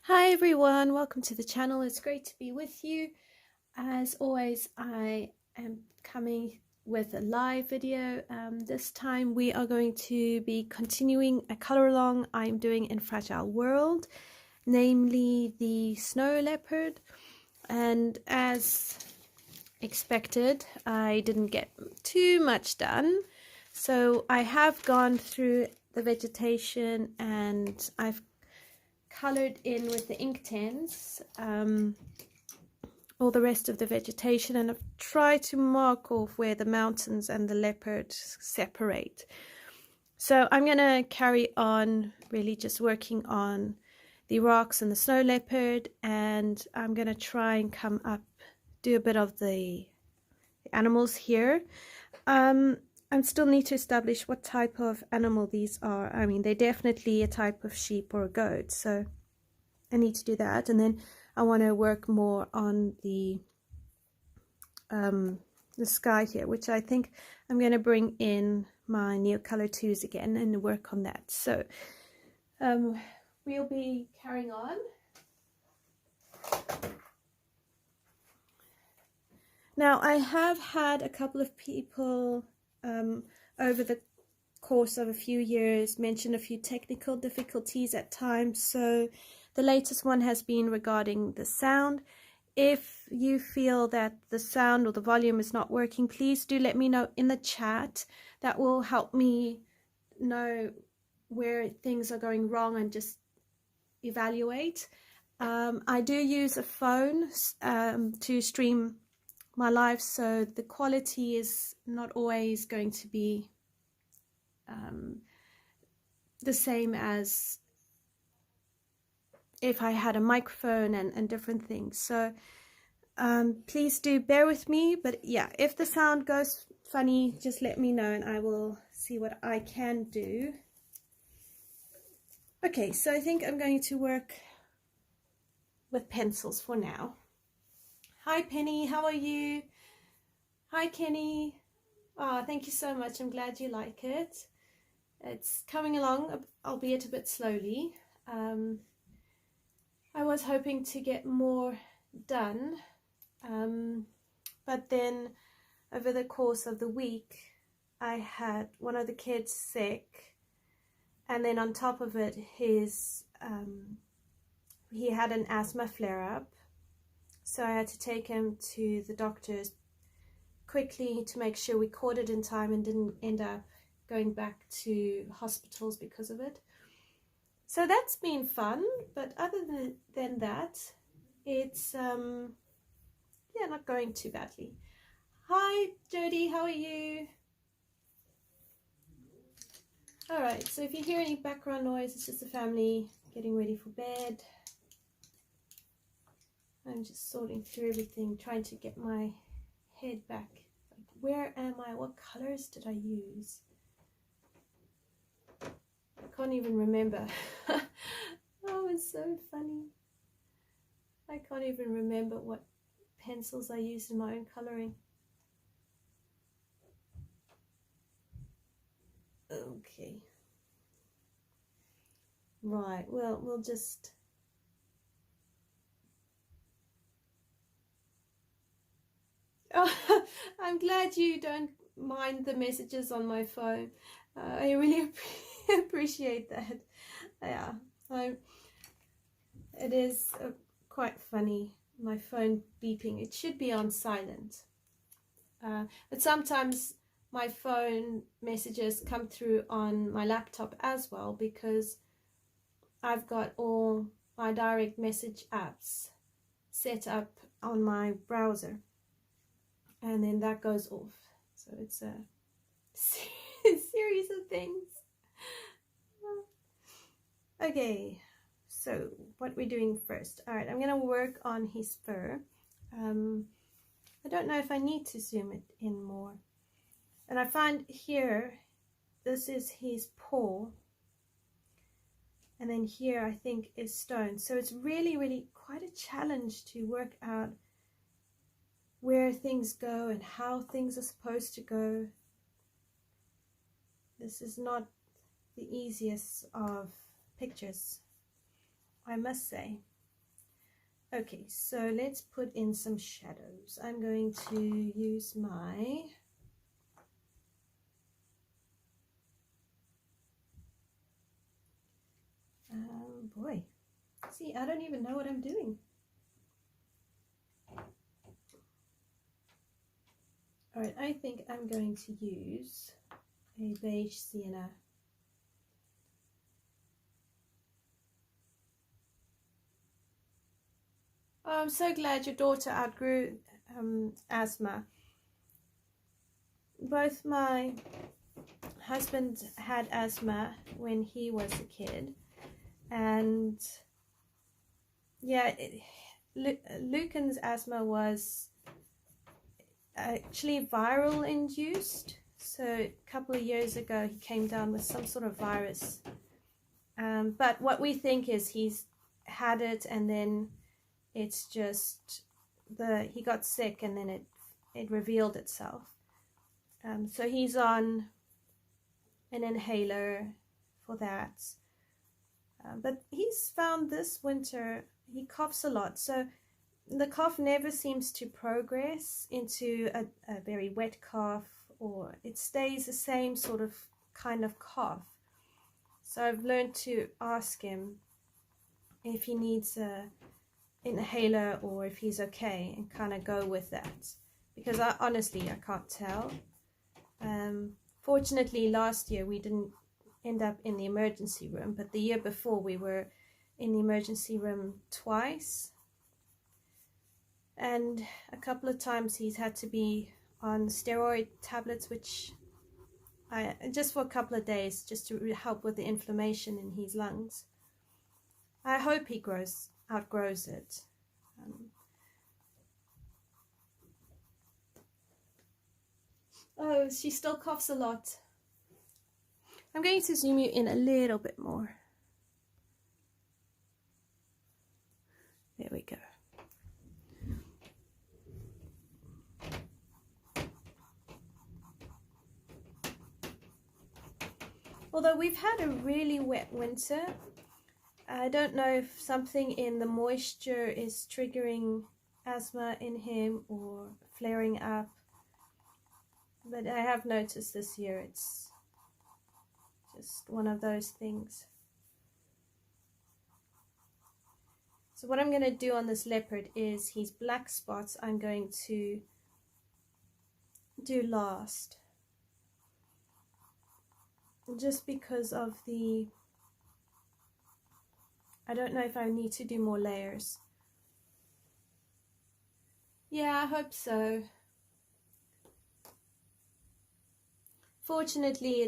Hi everyone, welcome to the channel. It's great to be with you. As always, I am coming with a live video. This time we are going to be continuing a color along I'm doing in Fragile World, namely the Snow Leopard. And as expected, I didn't get too much done. So I have gone through the vegetation and I've colored in with the Inktense all the rest of the vegetation, and I've tried to mark off where the mountains and the leopard separate. So I'm going to carry on really just working on the rocks and the snow leopard, and I'm going to try and come up, do a bit of the animals here. I still need to establish what type of animal these are. I mean, they're definitely a type of sheep or a goat, so I need to do that. And then I want to work more on the sky here, which I think I'm going to bring in my Neocolor 2s again and work on that. So we'll be carrying on. Now, I have had a couple of people over the course of a few years mention a few technical difficulties at times. So the latest one has been regarding the sound. If you feel that the sound or the volume is not working, please do let me know in the chat. That will help me know where things are going wrong and just evaluate. I do use a phone to stream my live, so the quality is not always going to be the same as if I had a microphone and different things. So please do bear with me. But yeah, if the sound goes funny, just let me know and I will see what I can do. Okay, so I think I'm going to work with pencils for now. Hi Penny, how are you? Hi Kenny. Oh, thank you so much. I'm glad you like it. It's coming along, albeit a bit slowly. I was hoping to get more done, but then over the course of the week I had one of the kids sick, and then on top of it he had an asthma flare-up, so I had to take him to the doctors quickly to make sure we caught it in time and didn't end up going back to hospitals because of it. So that's been fun, but other than that, it's yeah, not going too badly. Hi Jody, how are you? All right, so if you hear any background noise, it's just the family getting ready for bed. I'm just sorting through everything, trying to get my head back. Like, where am I? What colors did I use? I can't even remember. Oh, it's so funny. I can't even remember what pencils I used in my own coloring. Okay. Right, well, we'll just... Oh, I'm glad you don't mind the messages on my phone. I really appreciate that. Yeah, it is quite funny, my phone beeping. It should be on silent, but sometimes my phone messages come through on my laptop as well, because I've got all my direct message apps set up on my browser, and then that goes off. So it's a series of things. Okay, so what we're doing first. All right, I'm going to work on his fur. I don't know if I need to zoom it in more. And I find here, this is his paw. And then here, I think, is stone. So it's really quite a challenge to work out where things go and how things are supposed to go. This is not the easiest of pictures, I must say. Okay, so let's put in some shadows. I'm going to use my boy, see, I don't even know what I'm doing. All right, I think I'm going to use a beige sienna. Oh, I'm so glad your daughter outgrew asthma. Both my husband had asthma when he was a kid, and yeah, Lucan's asthma was actually viral induced. So a couple of years ago he came down with some sort of virus, but what we think is he's had it and then it's just he got sick and then it revealed itself. So he's on an inhaler for that, but he's found this winter he coughs a lot, so the cough never seems to progress into a very wet cough, or it stays the same sort of kind of cough. So I've learned to ask him if he needs a inhaler or if he's okay, and kind of go with that, because honestly I can't tell. Fortunately last year we didn't end up in the emergency room, but the year before we were in the emergency room twice, and a couple of times he's had to be on steroid tablets, which just for a couple of days, just to help with the inflammation in his lungs. I hope he outgrows it. Oh, she still coughs a lot. I'm going to zoom you in a little bit more. There we go. Although we've had a really wet winter, I don't know if something in the moisture is triggering asthma in him or flaring up, but I have noticed this year it's just one of those things. So what I'm going to do on this leopard is his black spots I'm going to do last, just because of I don't know if I need to do more layers. Yeah, I hope so. Fortunately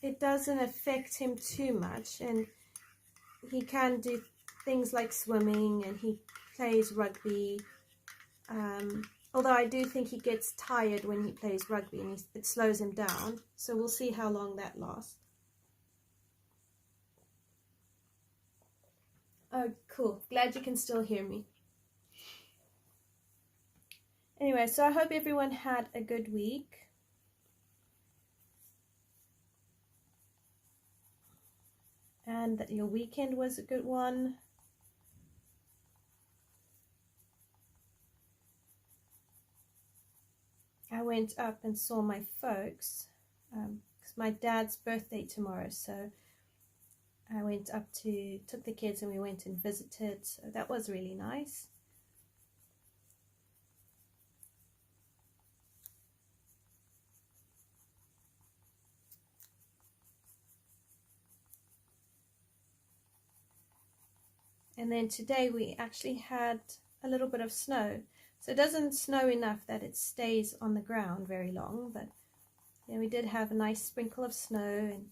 it doesn't affect him too much, and he can do things like swimming, and he plays rugby. Although I do think he gets tired when he plays rugby, and it slows him down. So we'll see how long that lasts. Oh, cool. Glad you can still hear me. Anyway, so I hope everyone had a good week. And that your weekend was a good one. I went up and saw my folks, because my dad's birthday tomorrow, so I went up took the kids and we went and visited, so that was really nice. And then today we actually had a little bit of snow. So it doesn't snow enough that it stays on the ground very long, but yeah, we did have a nice sprinkle of snow and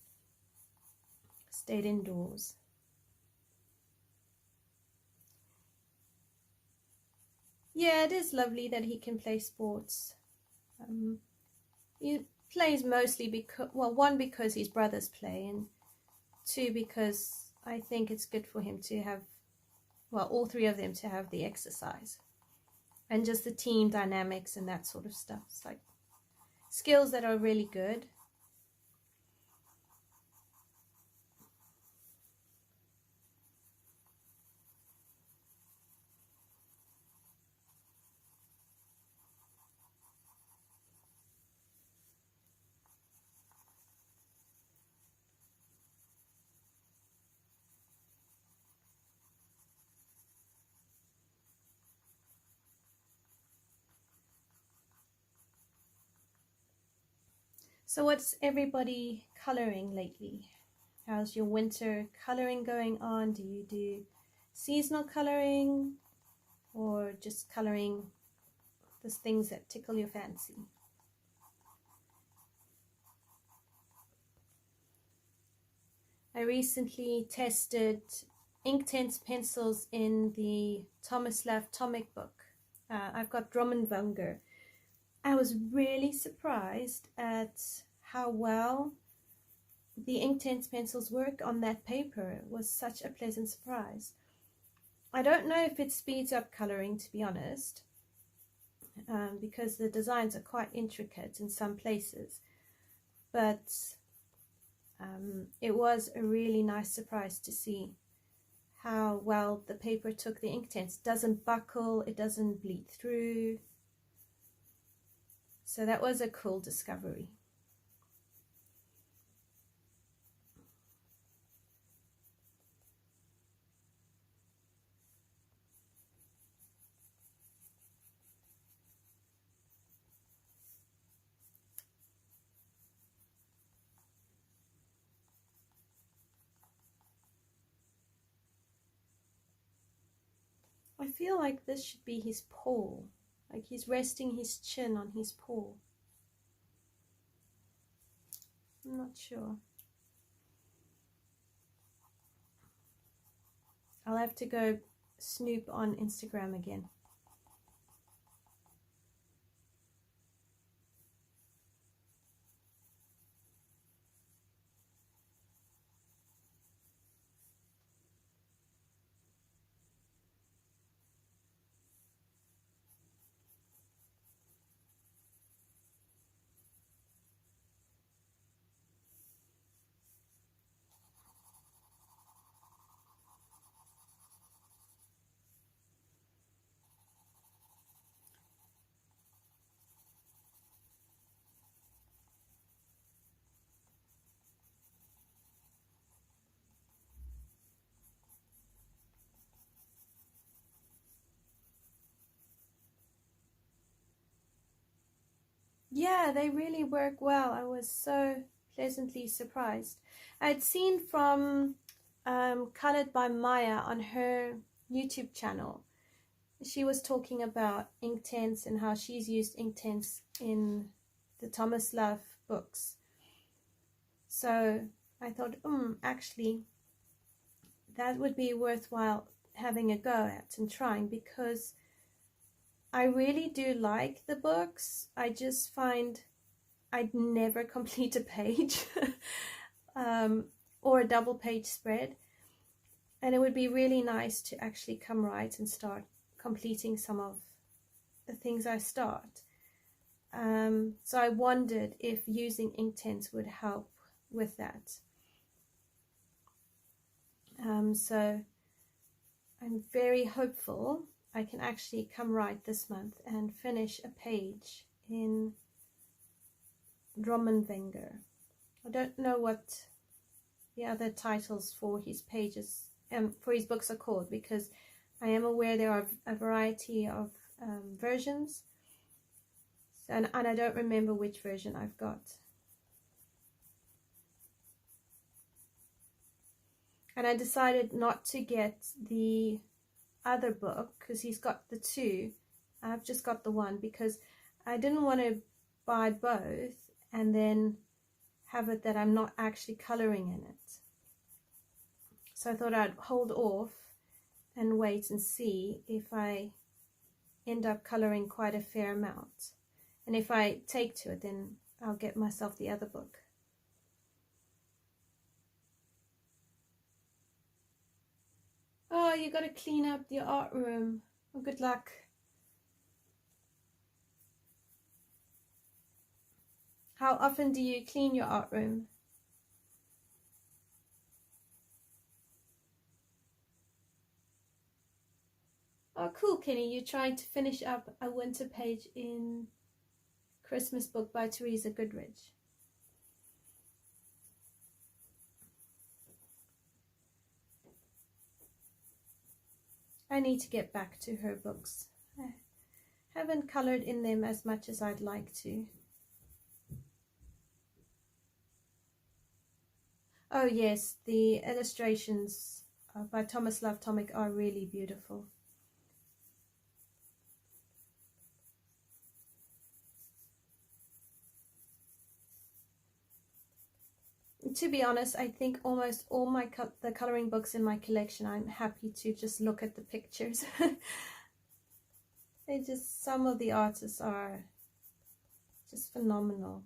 stayed indoors. Yeah, it is lovely that he can play sports. He plays mostly because, well, one, because his brothers play, and two, because I think it's good for him to have, well, all three of them to have the exercise and just the team dynamics and that sort of stuff. It's like skills that are really good. So what's everybody coloring lately? How's your winter coloring going on? Do you do seasonal coloring or just coloring the things that tickle your fancy? I recently tested Inktense pencils in the Tomislav Tomic book. I've got Drommenwanger. I was really surprised at how well the Inktense pencils work on that paper. It was such a pleasant surprise. I don't know if it speeds up coloring, to be honest, because the designs are quite intricate in some places, but it was a really nice surprise to see how well the paper took the Inktense. It doesn't buckle, it doesn't bleed through. So that was a cool discovery. I feel like this should be his paw, like he's resting his chin on his paw. I'm not sure. I'll have to go snoop on Instagram again. Yeah, they really work well. I was so pleasantly surprised. I'd seen from Colored by Maya on her YouTube channel. She was talking about Inktense and how she's used Inktense in the Tomislav books. So I thought, actually, that would be worthwhile having a go at and trying, because I really do like the books. I just find I'd never complete a page or a double page spread. And it would be really nice to actually come right and start completing some of the things I start. So I wondered if using Inktense would help with that. So I'm very hopeful I can actually come right this month and finish a page in Drommenwanger. I don't know what the other titles for his pages, for his books are called, because I am aware there are a variety of versions, and I don't remember which version I've got. And I decided not to get the other book because he's got the two. I've just got the one because I didn't want to buy both and then have it that I'm not actually coloring in it. So I thought I'd hold off and wait and see if I end up coloring quite a fair amount. And if I take to it, then I'll get myself the other book. Oh, you got to clean up the art room. Oh, good luck. How often do you clean your art room? Oh, cool, Kenny. You're trying to finish up a winter page in Christmas book by Teresa Goodrich. I need to get back to her books. I haven't colored in them as much as I'd like to. Oh yes, the illustrations by Thomas Love Tomic are really beautiful. To be honest, I think almost all the coloring books in my collection, I'm happy to just look at the pictures. They just, some of the artists are just phenomenal.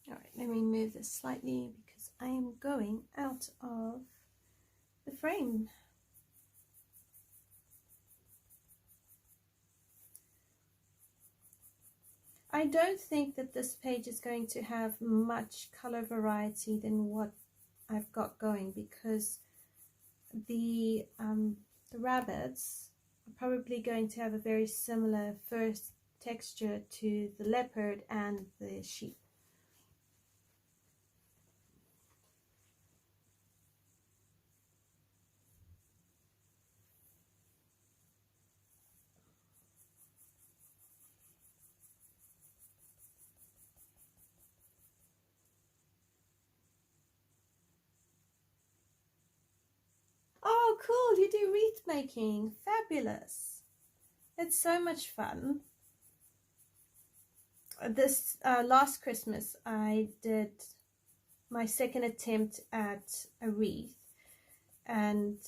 All right, let me move this slightly because I am going out of the frame. I don't think that this page is going to have much color variety than what I've got going, because the rabbits are probably going to have a very similar fur texture to the leopard and the sheep. Oh, cool, you do wreath making. Fabulous. It's so much fun. This last Christmas I did my second attempt at a wreath, and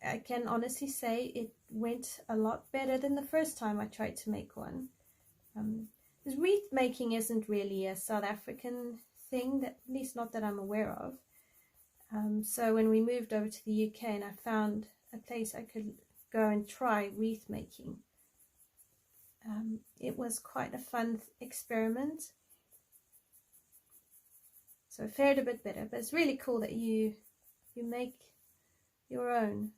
I can honestly say it went a lot better than the first time I tried to make one. Wreath making isn't really a South African thing, that, at least not that I'm aware of. So when we moved over to the UK and I found a place I could go and try wreath making, it was quite a fun experiment. So it fared a bit better, but it's really cool that you make your own.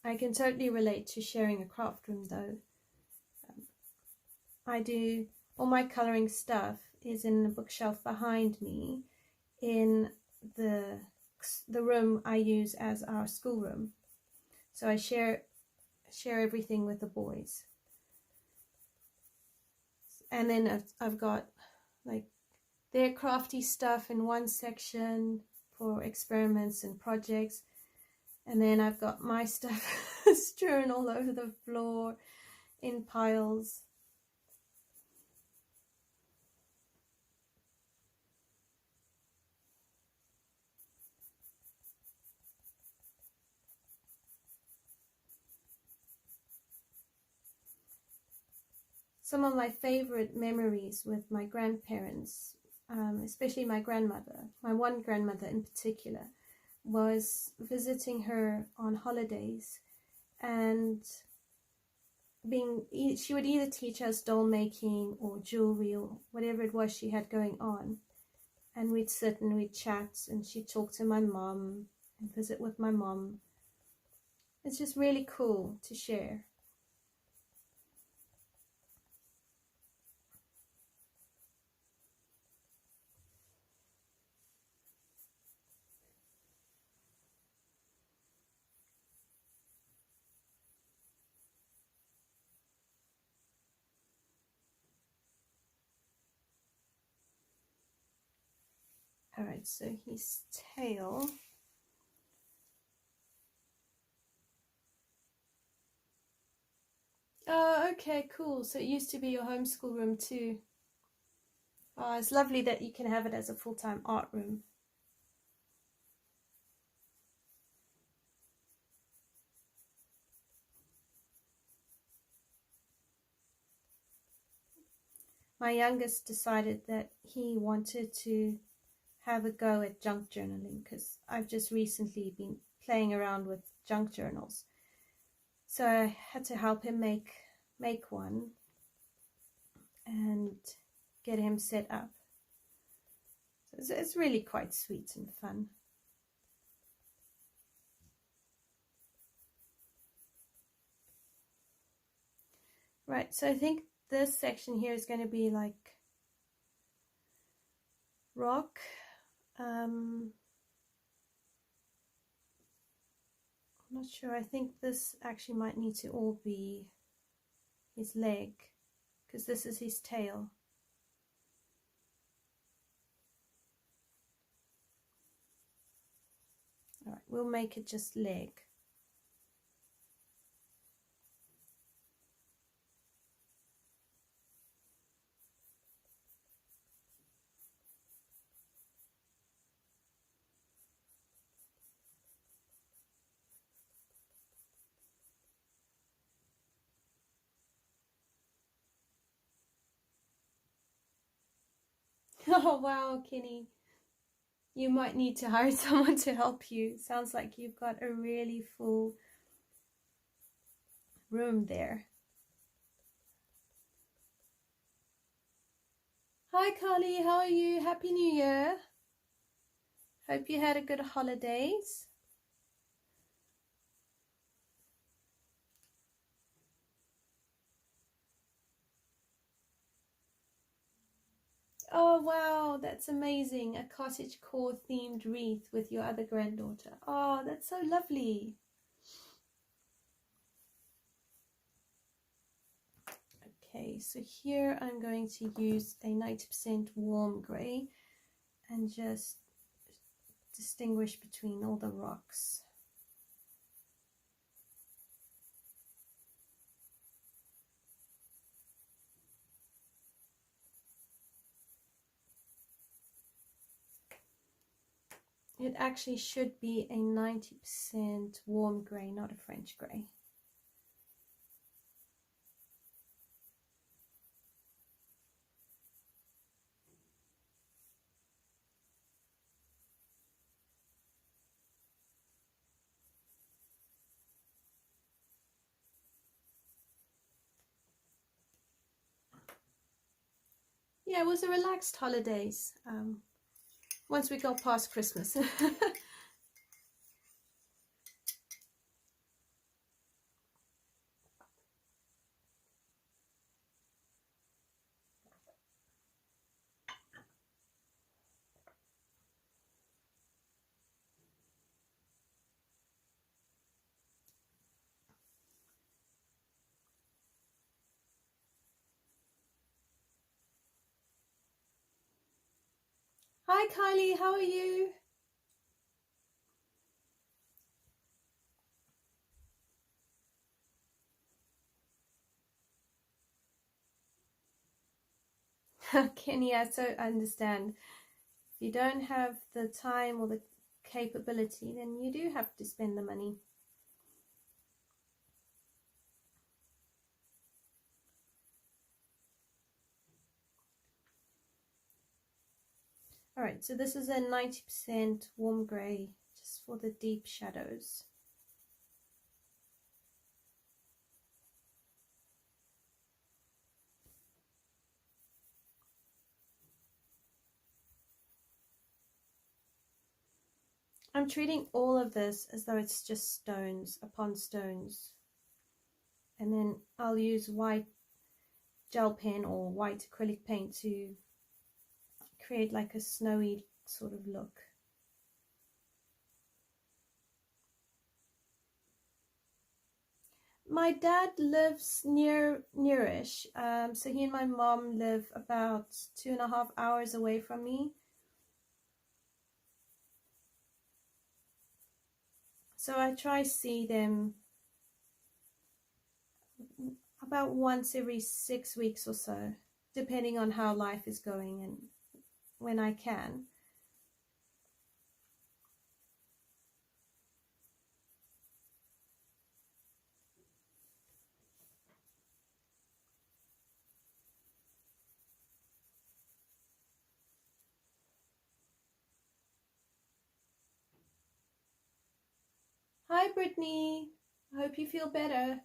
I can totally relate to sharing a craft room though. I do all my coloring stuff is in the bookshelf behind me in the room I use as our schoolroom. So I share everything with the boys. And then I've got like their crafty stuff in one section for experiments and projects. And then I've got my stuff strewn all over the floor in piles. Some of my favorite memories with my grandparents, especially my grandmother, my one grandmother in particular, was visiting her on holidays, and she would either teach us doll making or jewelry or whatever it was she had going on, and we'd sit and we'd chat, and she'd talk to my mom and visit with my mom. It's just really cool to share. Alright, so his tail. Oh, okay, cool. So it used to be your homeschool room too. Oh, it's lovely that you can have it as a full-time art room. My youngest decided that he wanted to have a go at junk journaling, because I've just recently been playing around with junk journals. So I had to help him make one and get him set up. So it's really quite sweet and fun. Right, so I think this section here is going to be like rock. I'm not sure. I think this actually might need to all be his leg, because this is his tail. All right, we'll make it just leg. Oh wow, Kenny, you might need to hire someone to help you. Sounds like you've got a really full room there. Hi Carly, how are you? Happy New Year. Hope you had a good holidays. Oh wow, that's amazing. A cottagecore themed wreath with your other granddaughter. Oh, that's so lovely. Okay, so here I'm going to use a 90% warm grey and just distinguish between all the rocks. It actually should be a 90% warm grey, not a French grey. Yeah, it was a relaxed holidays once we got past Christmas. Hi Kylie, how are you? Kenny, I so understand. If you don't have the time or the capability, then you do have to spend the money. All right, so this is a 90% warm grey, just for the deep shadows. I'm treating all of this as though it's just stones upon stones. And then I'll use white gel pen or white acrylic paint to create like a snowy sort of look. My dad lives nearish, so he and my mom live about 2.5 hours away from me. So I try to see them about once every 6 weeks or so, depending on how life is going and when I can. Hi, Brittany. I hope you feel better.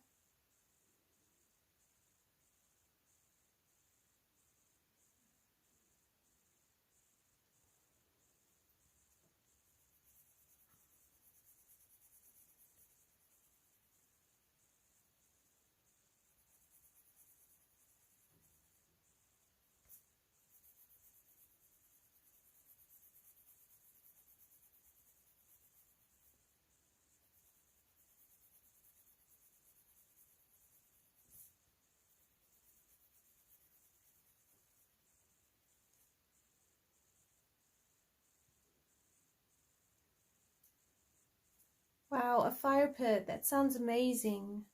Wow, a fire pit. That sounds amazing.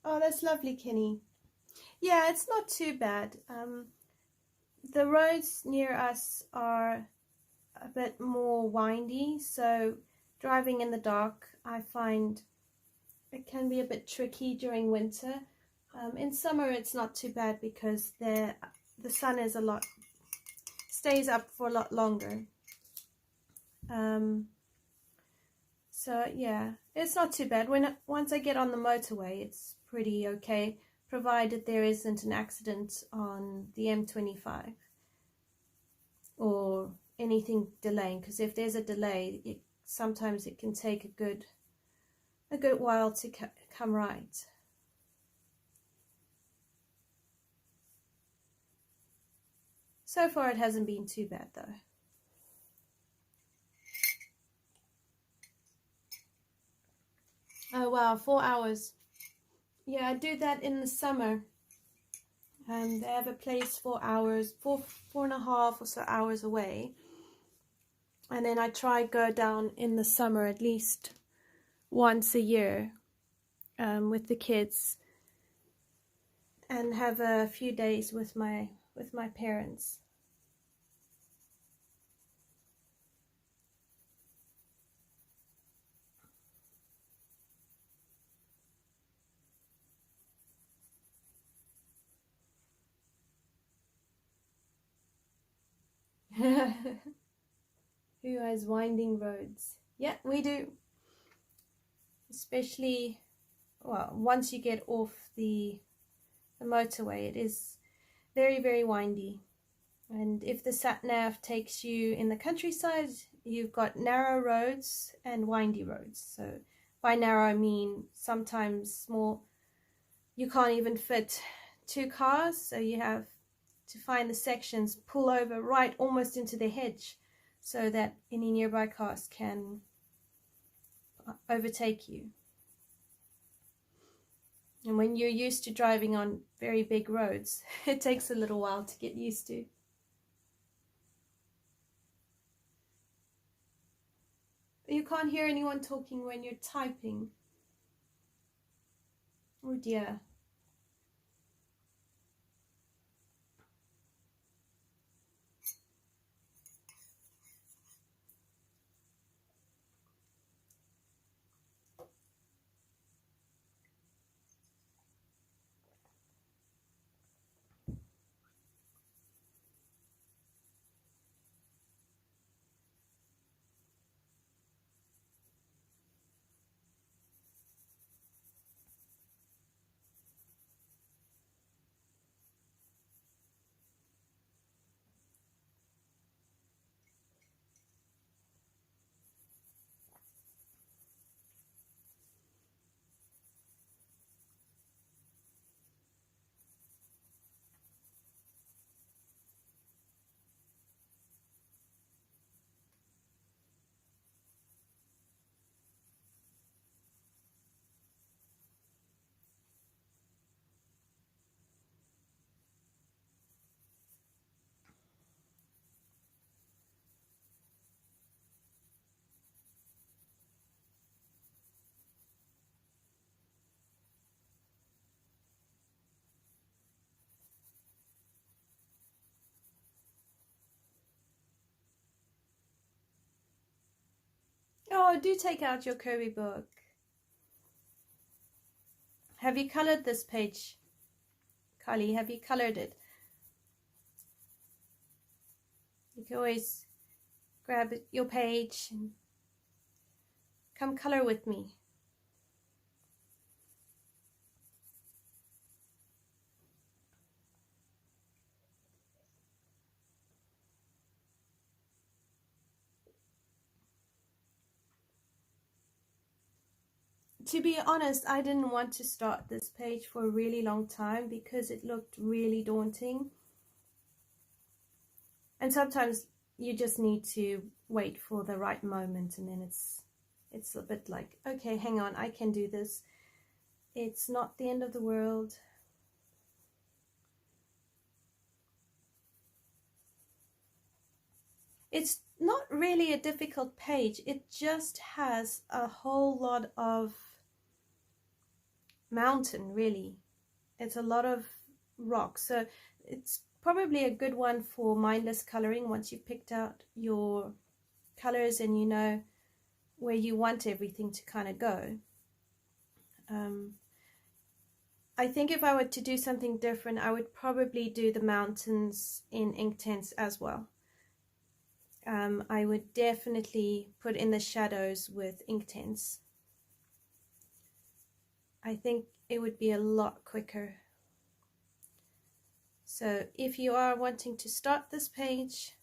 Oh, that's lovely, Kenny. Yeah, it's not too bad. The roads near us are a bit more windy, so driving in the dark, I find it can be a bit tricky during winter. In summer, it's not too bad because the sun is stays up for a lot longer. So yeah, it's not too bad. Once I get on the motorway, it's pretty okay, provided there isn't an accident on the M25 or anything delaying. Because if there's a delay, sometimes it can take a good while to come right. So far, it hasn't been too bad though. Oh wow, 4 hours. Yeah, I do that in the summer. They have a place 4 hours, four and a half or so hours away. And then I try go down in the summer at least once a year with the kids and have a few days with my parents. Who has winding roads? Yeah, we do. Especially, well, once you get off the motorway, it is very, very windy. And if the sat-nav takes you in the countryside, you've got narrow roads and windy roads. So by narrow, I mean sometimes small, you can't even fit 2 cars, so you have to find the sections, pull over right almost into the hedge so that any nearby cars can overtake you. And when you're used to driving on very big roads, it takes a little while to get used to. You can't hear anyone talking when you're typing. Oh dear. Oh, do take out your Kerby book. Have you colored this page? Kylie, have you colored it? You can always grab your page and come color with me. To be honest, I didn't want to start this page for a really long time because it looked really daunting. And sometimes you just need to wait for the right moment, and then it's a bit like, okay, hang on, I can do this. It's not the end of the world. It's not really a difficult page. It just has a whole lot of mountain, really. It's a lot of rock, so it's probably a good one for mindless coloring once you've picked out your colors and you know where you want everything to kind of go. I think if I were to do something different, I would probably do the mountains in Inktense as well. I would definitely put in the shadows with Inktense. I think it would be a lot quicker. So if you are wanting to start this page,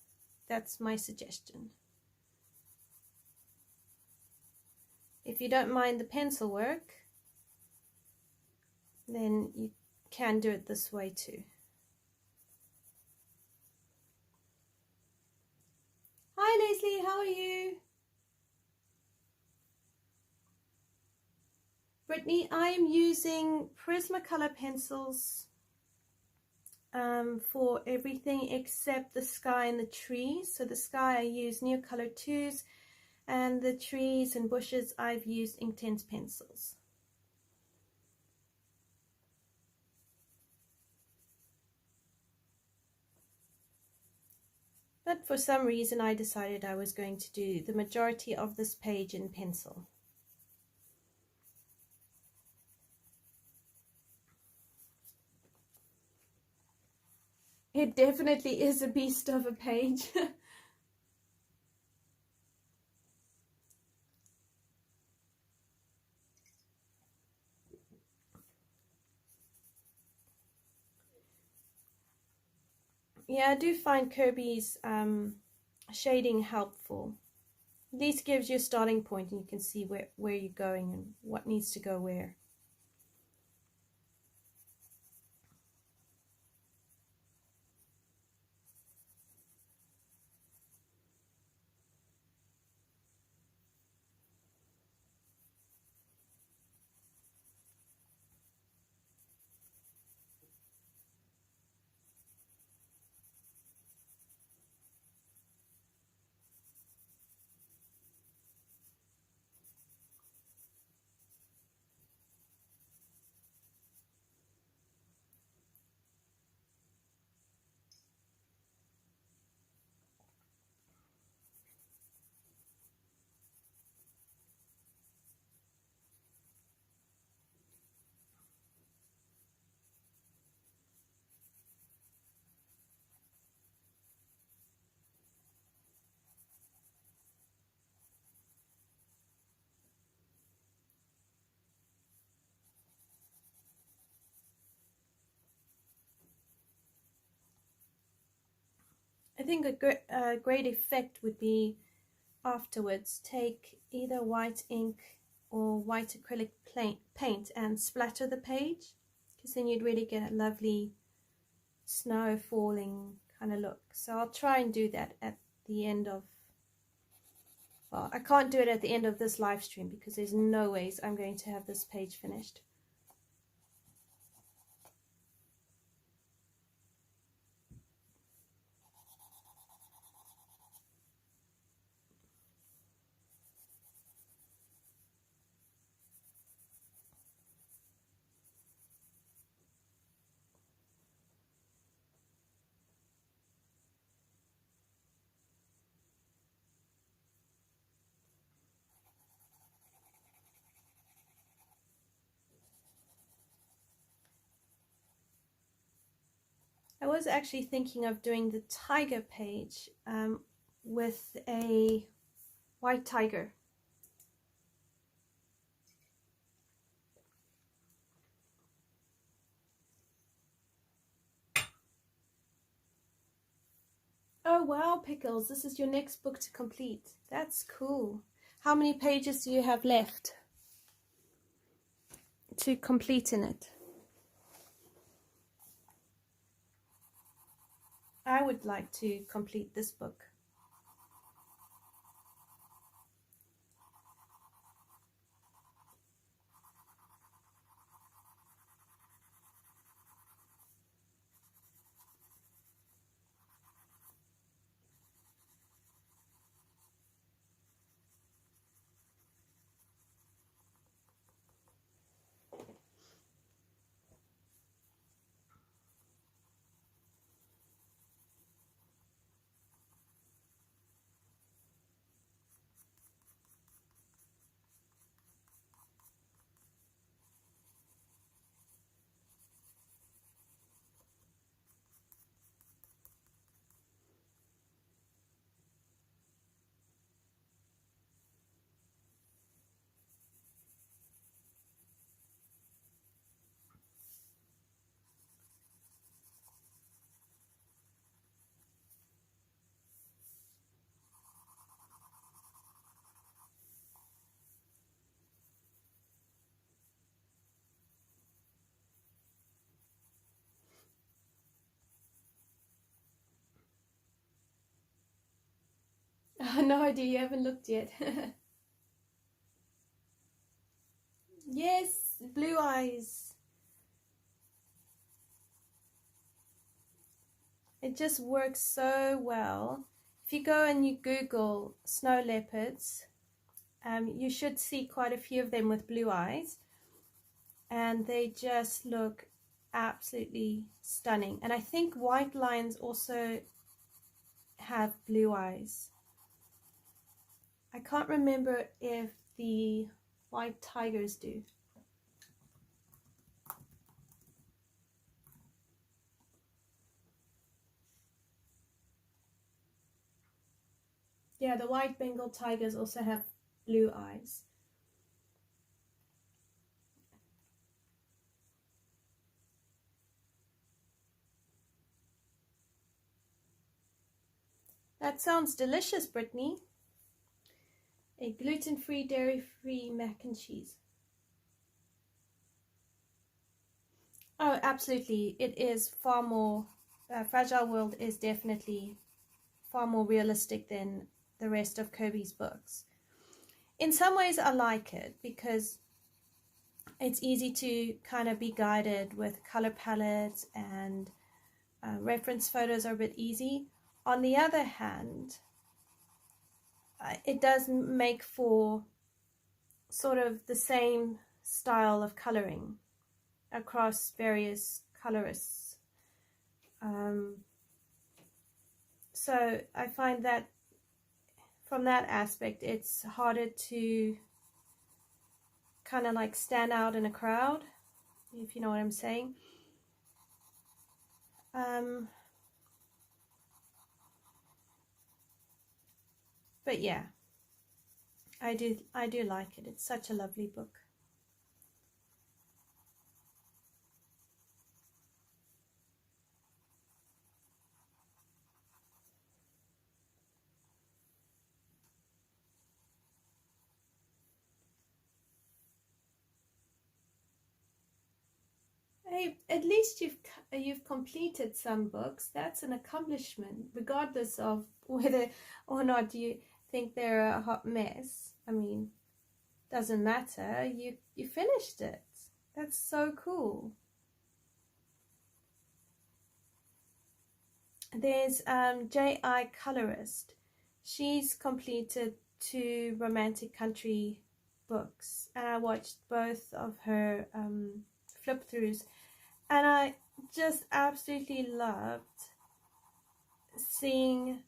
that's my suggestion. If you don't mind the pencil work, then you can do it this way too. Hi Leslie, how are you? Brittany, I am using Prismacolor pencils for everything except the sky and the trees. So the sky I use Neocolor 2s, and the trees and bushes I've used Inktense pencils. But for some reason I decided I was going to do the majority of this page in pencil. It definitely is a beast of a page. Yeah, I do find Kerby's shading helpful. At least gives you a starting point and you can see where you're going and what needs to go where. I think a great effect would be afterwards take either white ink or white acrylic paint and splatter the page, because then you'd really get a lovely snow falling kind of look. So I'll try and do that at the end of, well, I can't do it at the end of this live stream because there's no ways I'm going to have this page finished. I was actually thinking of doing the tiger page with a white tiger. Oh wow, Pickles, this is your next book to complete. That's cool. How many pages do you have left to complete in it? I would like to complete this book. Oh, no idea, you haven't looked yet. Yes, blue eyes. It just works so well. If you go and you Google snow leopards, you should see quite a few of them with blue eyes. And they just look absolutely stunning. And I think white lions also have blue eyes. I can't remember if the white tigers do. Yeah, the white Bengal tigers also have blue eyes. That sounds delicious, Brittany. A gluten-free, dairy-free mac and cheese. Oh, absolutely. It is far more, Fragile World is definitely far more realistic than the rest of Kerby's books. In some ways, I like it because it's easy to kind of be guided with color palettes, and reference photos are a bit easy. On the other hand, it does make for sort of the same style of coloring across various colorists. So I find that from that aspect, it's harder to kind of like stand out in a crowd, if you know what I'm saying. But yeah, I do like it. It's such a lovely book. Hey, at least you've completed some books. That's an accomplishment, regardless of whether or not you think they're a hot mess. I mean, doesn't matter. You finished it. That's so cool. There's J.I. Colorist. She's completed 2 romantic country books, and I watched both of her flip throughs, and I just absolutely loved seeing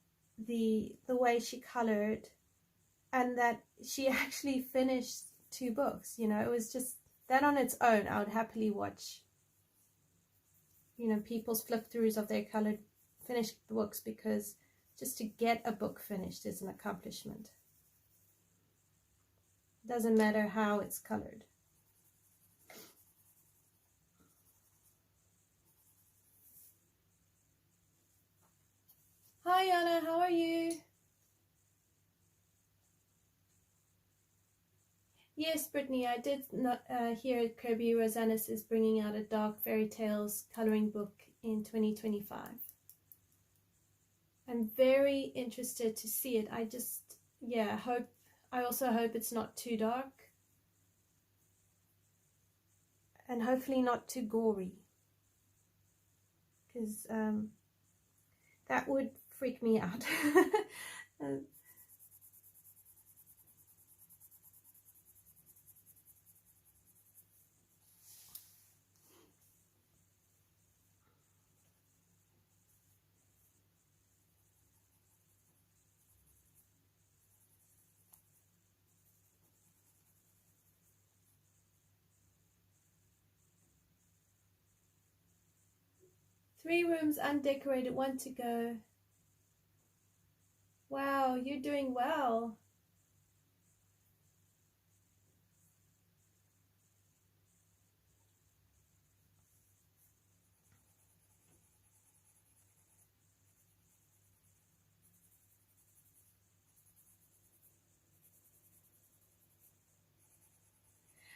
the way she colored, and that she actually finished 2 books. You know, it was just that on its own I would happily watch, you know, people's flip throughs of their colored finished books, because just to get a book finished is an accomplishment. Doesn't matter how it's colored. Hi Anna, how are you? Yes, Brittany, I did not hear Kerby Rosanes is bringing out a Dark Fairy Tales coloring book in 2025. I'm very interested to see it. I just, yeah, I also hope it's not too dark. And hopefully not too gory. Because that would freak me out. 3 rooms undecorated, 1 to go. Wow, you're doing well.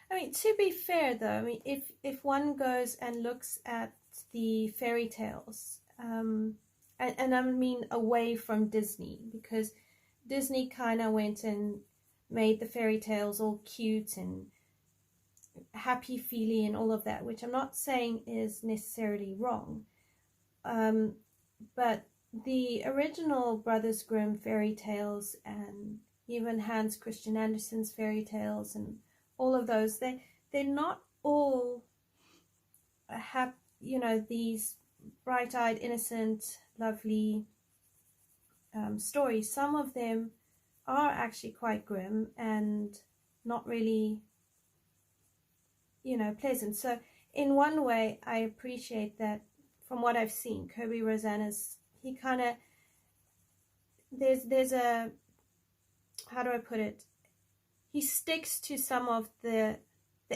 I mean, to be fair though, I mean, if one goes and looks at the fairy tales, and I mean away from Disney, because Disney kind of went and made the fairy tales all cute and happy feely and all of that, which I'm not saying is necessarily wrong, but the original Brothers Grimm fairy tales, and even Hans Christian Andersen's fairy tales, and all of those, they're not all you know, these bright-eyed, innocent, lovely stories. Some of them are actually quite grim and not really, you know, pleasant. So in one way, I appreciate that. From what I've seen, Kerby Rosanes, he kind of, there's a, how do I put it, he sticks to some of the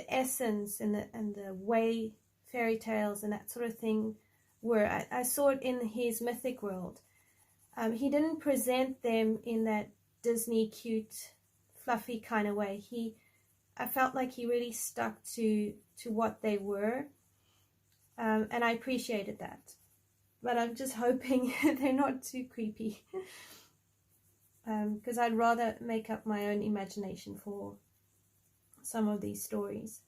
essence and the way fairy tales and that sort of thing were. I saw it in his mythic world. He didn't present them in that Disney cute fluffy kind of way. I felt like he really stuck to what they were, and I appreciated that. But I'm just hoping they're not too creepy, because I'd rather make up my own imagination for some of these stories.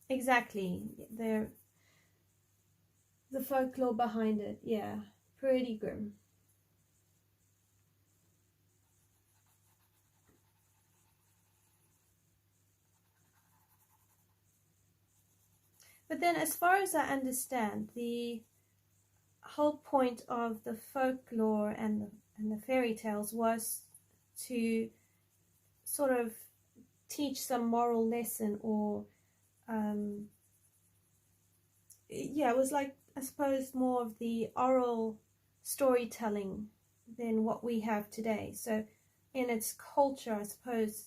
Exactly, the folklore behind it, yeah, pretty grim. But then, as far as I understand, the whole point of the folklore and the fairy tales was to sort of teach some moral lesson, or yeah, it was like, I suppose, more of the oral storytelling than what we have today. So in its culture, I suppose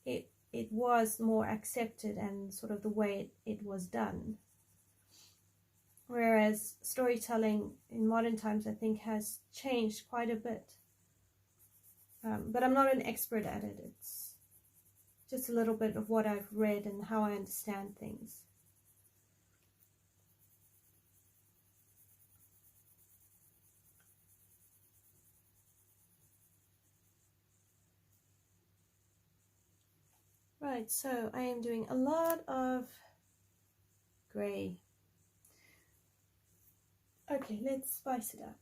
it was more accepted, and sort of the way it was done. Whereas storytelling in modern times, I think, has changed quite a bit. But I'm not an expert at it. It's just a little bit of what I've read and how I understand things. Right, so I am doing a lot of grey. Okay, let's spice it up.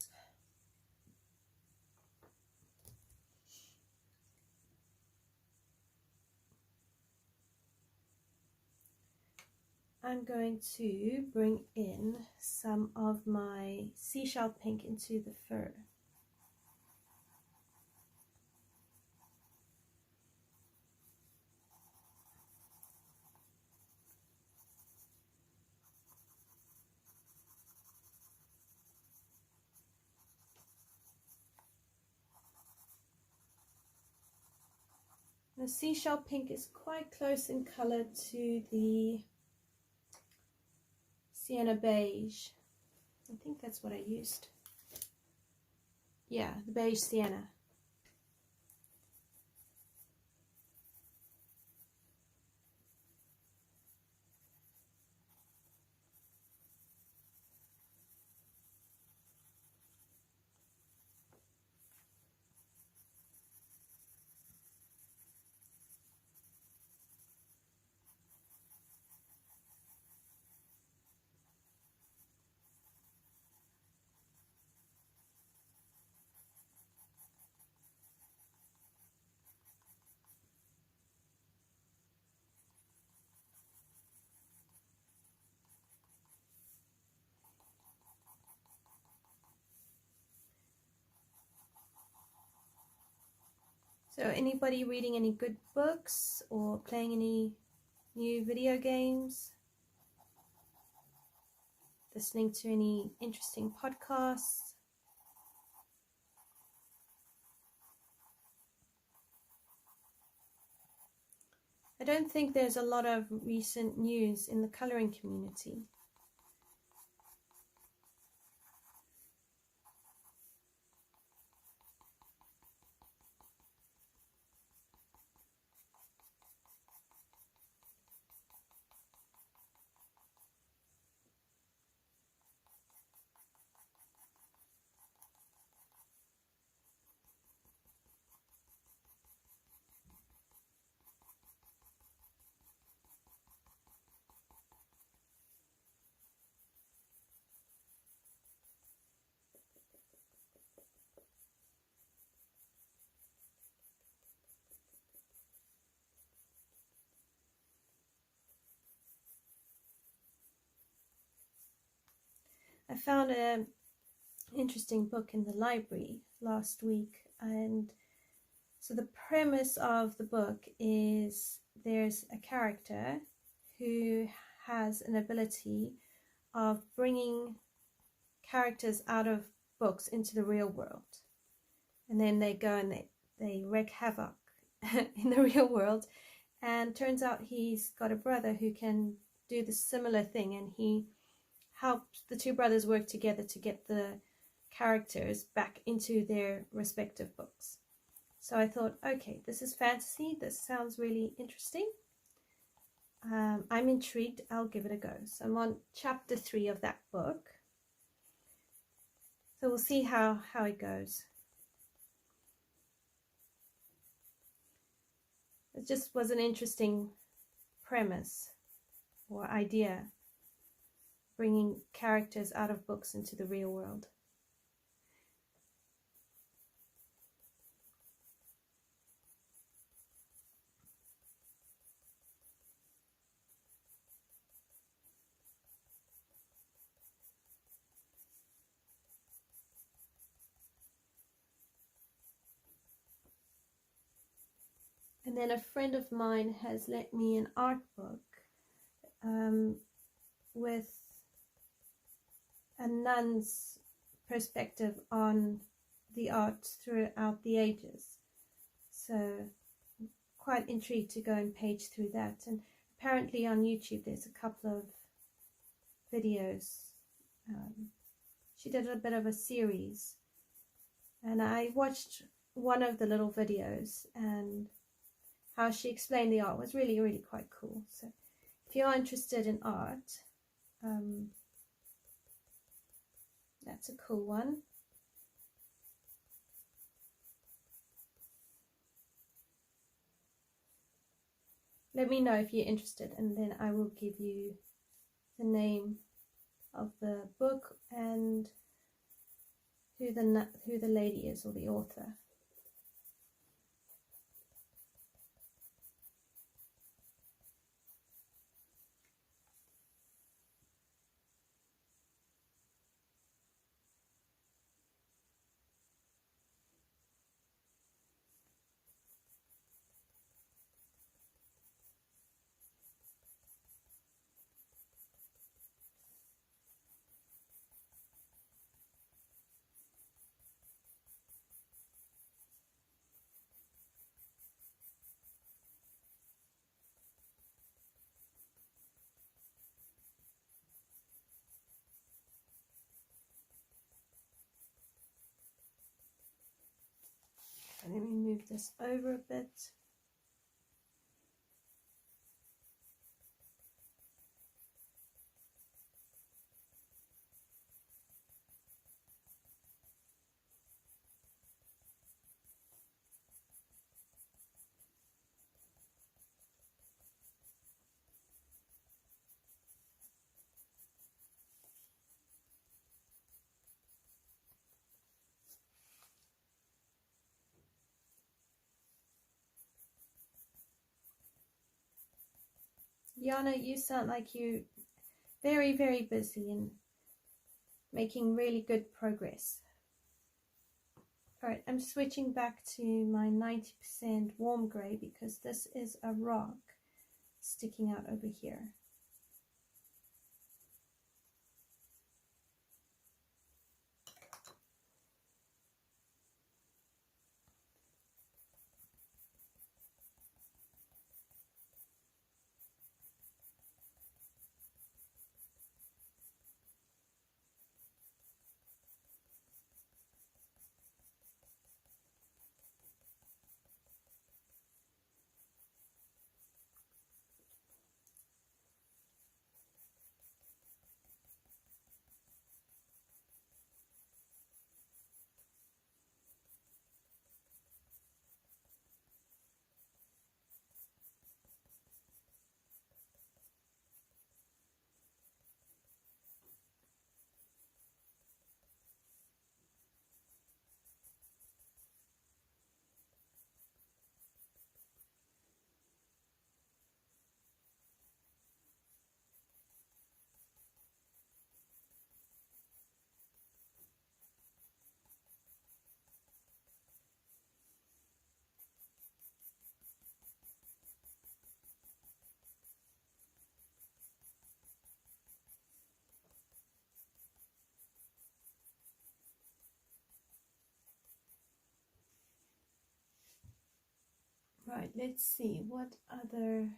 I'm going to bring in some of my Seashell pink into the fur. The Seashell pink is quite close in color to the Sienna beige. I think that's what I used. Yeah, the beige Sienna. So anybody reading any good books or playing any new video games? Listening to any interesting podcasts? I don't think there's a lot of recent news in the coloring community. I found an interesting book in the library last week, and so the premise of the book is there's a character who has an ability of bringing characters out of books into the real world, and then they go and they wreak havoc in the real world. And turns out he's got a brother who can do the similar thing, and he helped the two brothers work together to get the characters back into their respective books. So I thought, okay, this is fantasy, this sounds really interesting. I'm intrigued, I'll give it a go. So I'm on chapter 3 of that book, so we'll see how it goes. It just was an interesting premise or idea, bringing characters out of books into the real world. And then a friend of mine has lent me an art book with a nun's perspective on the art throughout the ages. So quite intrigued to go and page through that. And apparently on YouTube there's a couple of videos. She did a bit of a series, and I watched one of the little videos, and how she explained the art was really, really quite cool. So if you're interested in art, that's a cool one. Let me know if you're interested, and then I will give you the name of the book and who the lady is, or the author. move this over a bit. Yana, you sound like you're very, very busy and making really good progress. Alright, I'm switching back to my 90% warm grey because this is a rock sticking out over here. Right, let's see what other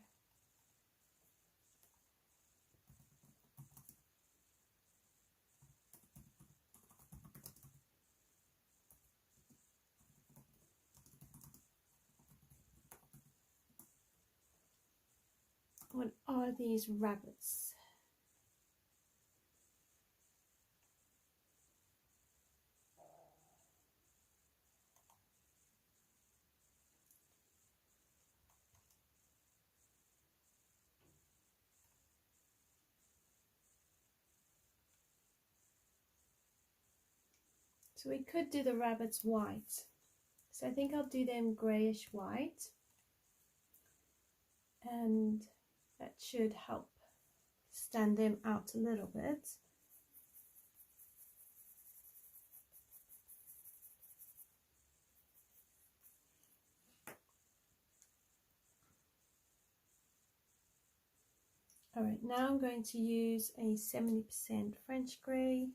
what are these rabbits? So we could do the rabbits white. So I think I'll do them grayish white. And that should help stand them out a little bit. Alright, now I'm going to use a 70% French grey.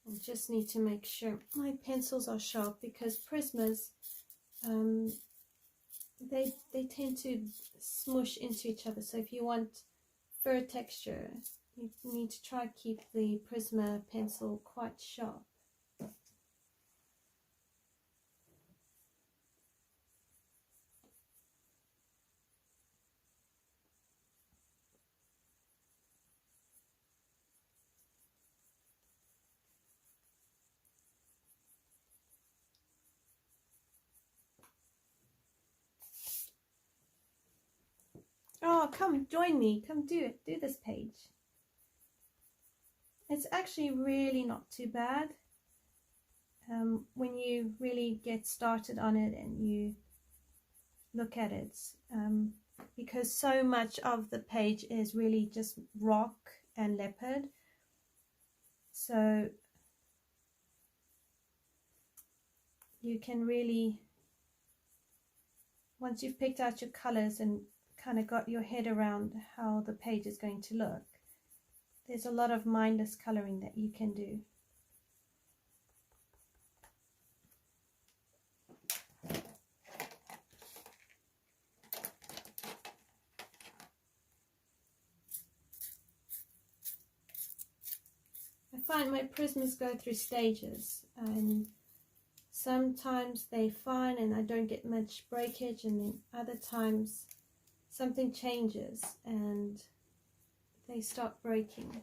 I just need to make sure my pencils are sharp because Prismas, they tend to smush into each other. So if you want fur texture, you need to try keep the Prisma pencil quite sharp. Oh, come join me. Come do it. Do this page. It's actually really not too bad when you really get started on it and you look at it, because so much of the page is really just rock and leopard. So you can really, once you've picked out your colors and kind of got your head around how the page is going to look, there's a lot of mindless coloring that you can do. I find my Prismas go through stages, and sometimes they're fine and I don't get much breakage, and then other times something changes and they start breaking.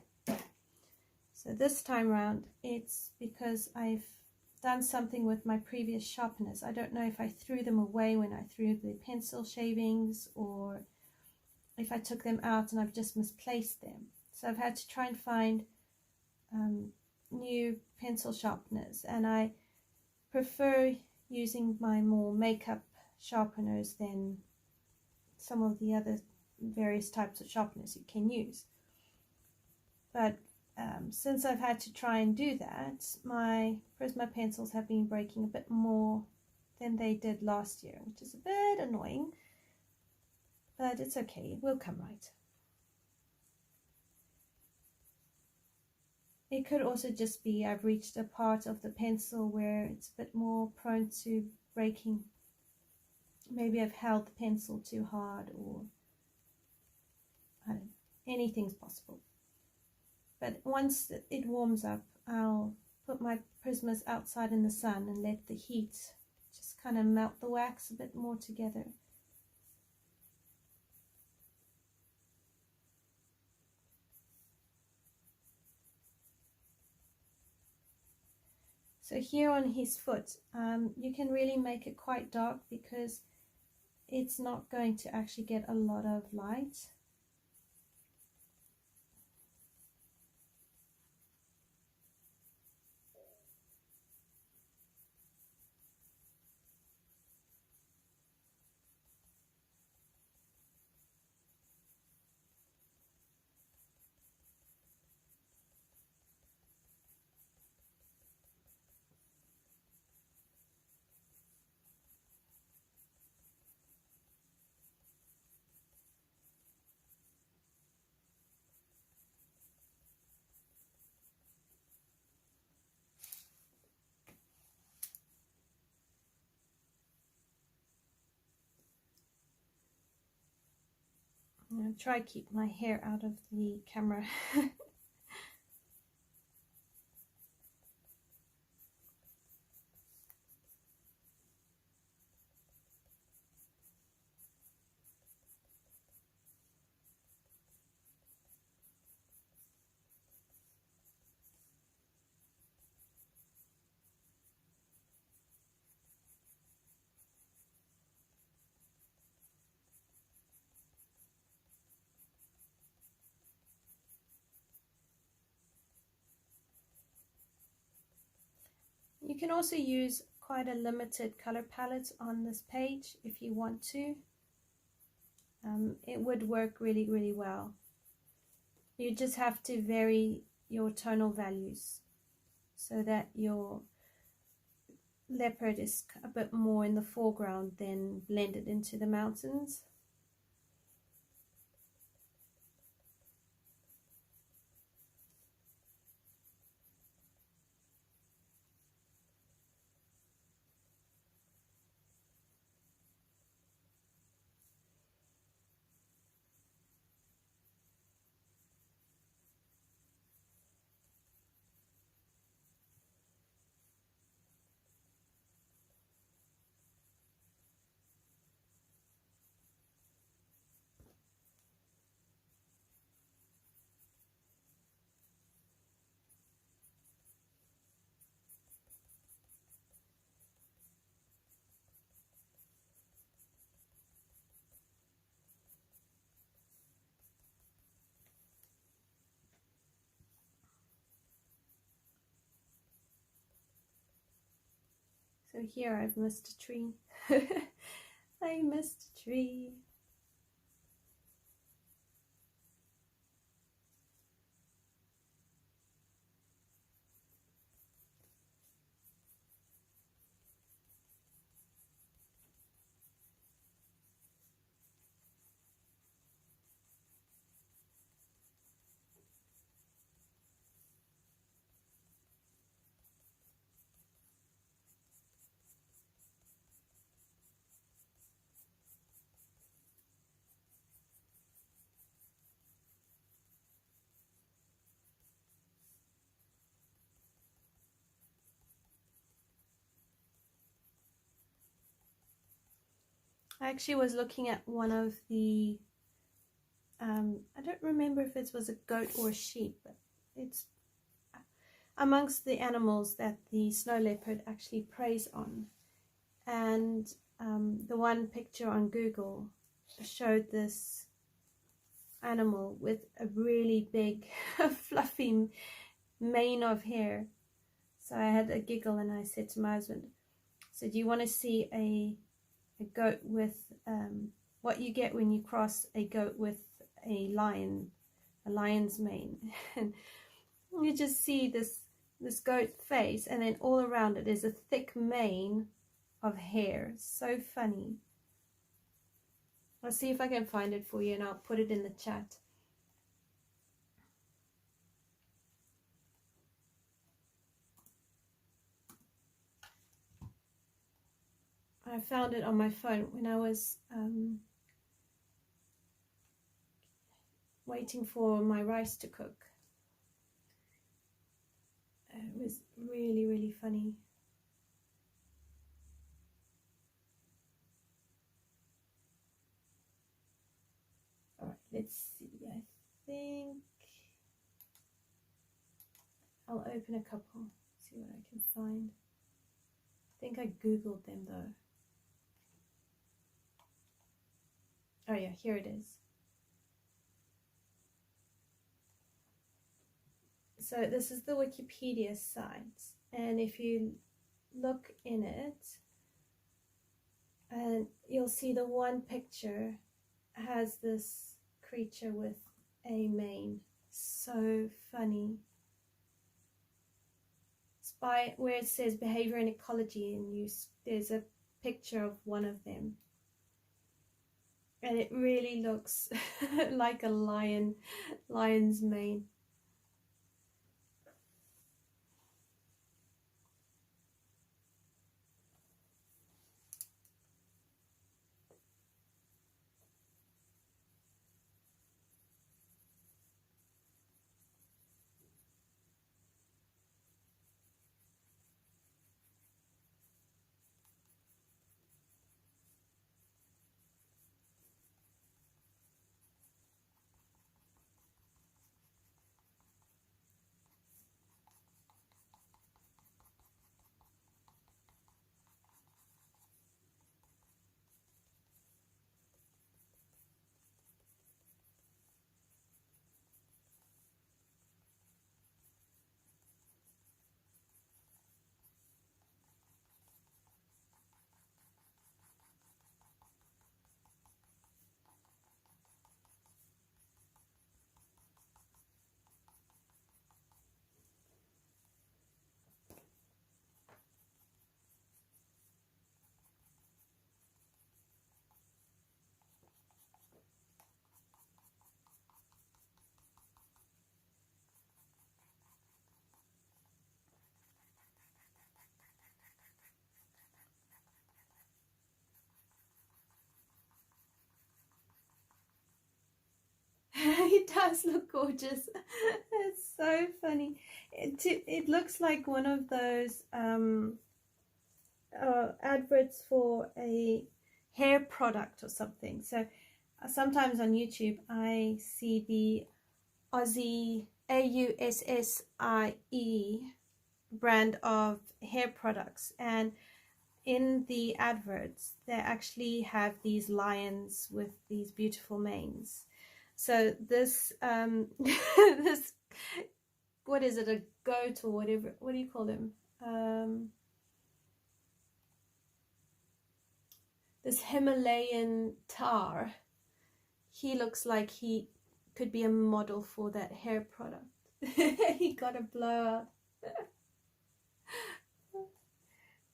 So this time around it's because I've done something with my previous sharpeners. I don't know if I threw them away when I threw the pencil shavings, or if I took them out and I've just misplaced them. So I've had to try and find new pencil sharpeners, and I prefer using my more makeup sharpeners than some of the other various types of sharpeners you can use. But since I've had to try and do that, my Prisma pencils have been breaking a bit more than they did last year, which is a bit annoying, but it's okay, it will come right. It could also just be I've reached a part of the pencil where it's a bit more prone to breaking. Maybe I've held the pencil too hard, or I don't know, anything's possible. But once it warms up, I'll put my Prismas outside in the sun and let the heat just kind of melt the wax a bit more together. So here on his foot, you can really make it quite dark because it's not going to actually get a lot of light. I'm going to try to keep my hair out of the camera. You can also use quite a limited color palette on this page if you want to. It would work really, really well. You just have to vary your tonal values so that your leopard is a bit more in the foreground than blended into the mountains. So here I've missed a tree. I missed a tree. I actually was looking at one of the, I don't remember if it was a goat or a sheep, but it's amongst the animals that the snow leopard actually preys on. And the one picture on Google showed this animal with a really big fluffy mane of hair. So I had a giggle and I said to my husband, so do you want to see a goat with what you get when you cross a goat with a lion's mane? And you just see this goat face, and then all around it is a thick mane of hair. So funny. I'll see if I can find it for you and I'll put it in the chat. I found it on my phone when I was waiting for my rice to cook. It was really, really funny. Alright, let's see. I think I'll open a couple, see what I can find. I think I googled them though. Oh yeah, here it is. So this is the Wikipedia site, and if you look in it, and you'll see the one picture has this creature with a mane. So funny. It's by where it says behavior and ecology, and there's a picture of one of them, and it really looks like a lion's mane. It does look gorgeous. It's so funny. It looks like one of those adverts for a hair product or something. So sometimes on YouTube I see the Aussie AUSSIE brand of hair products, and in the adverts they actually have these lions with these beautiful manes. So this this, what is it, a goat or whatever, what do you call them, this Himalayan tar, he looks like he could be a model for that hair product. He got a blowout.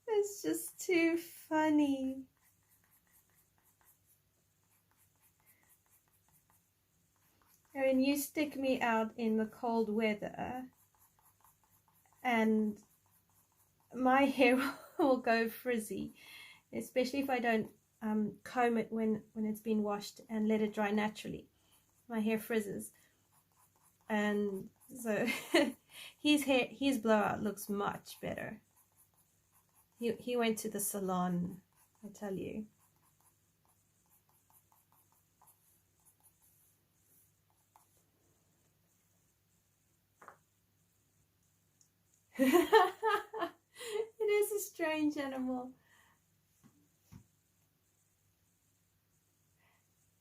It's just too funny. I mean, you stick me out in the cold weather and my hair will go frizzy, especially if I don't comb it when it's been washed and let it dry naturally. My hair frizzes, and so his blowout looks much better. He went to the salon, I tell you. It is a strange animal.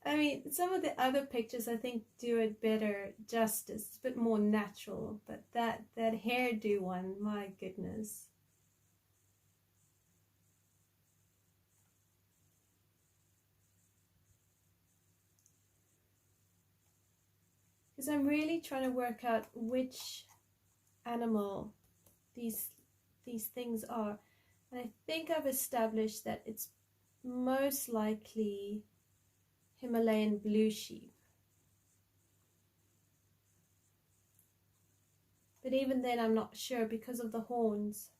I mean, some of the other pictures I think do it better justice. It's a bit more natural, but that hairdo one, my goodness. Because I'm really trying to work out which animal these things are. And I think I've established that it's most likely Himalayan blue sheep. But even then I'm not sure because of the horns.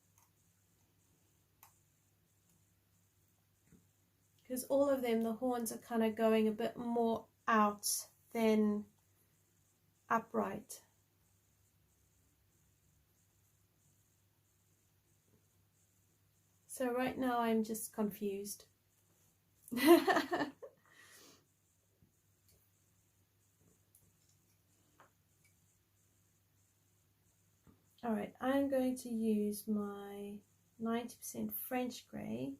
Because all of them, the horns are kind of going a bit more out than upright. So right now I'm just confused. Alright, I'm going to use my 90% French grey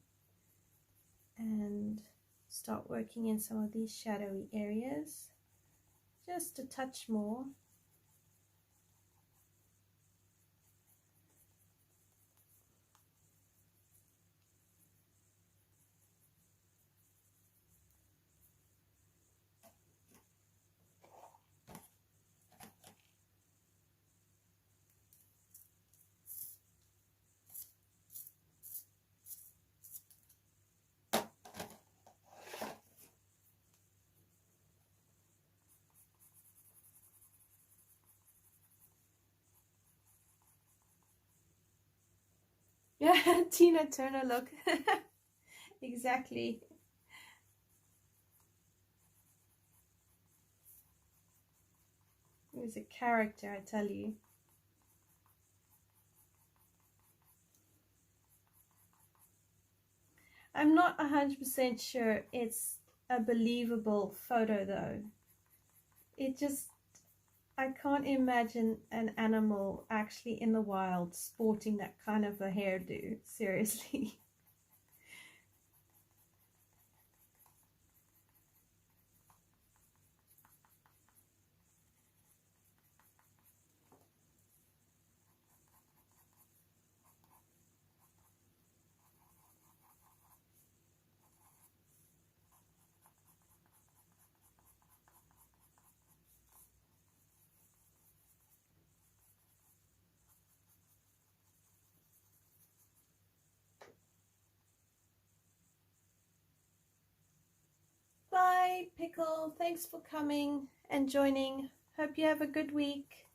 and start working in some of these shadowy areas. Just a touch more. Yeah, Tina Turner look. Exactly. It was a character, I tell you. I'm not 100% sure it's a believable photo though. It just, I can't imagine an animal actually in the wild sporting that kind of a hairdo, seriously. Bye, Pickle. Thanks for coming and joining. Hope you have a good week.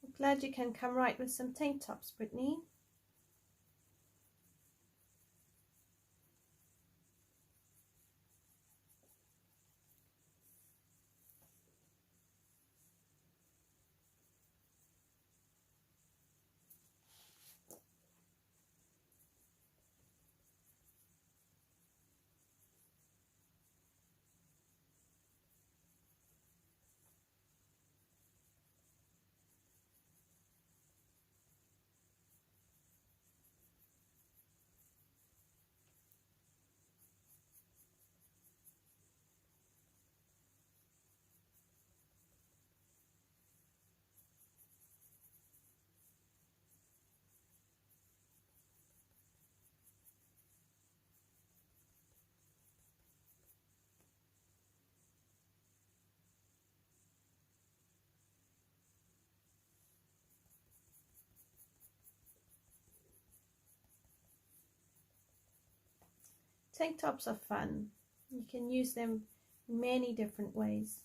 I'm glad you can come right with some tank tops, Brittany. tank tops are fun. You can use them many different ways.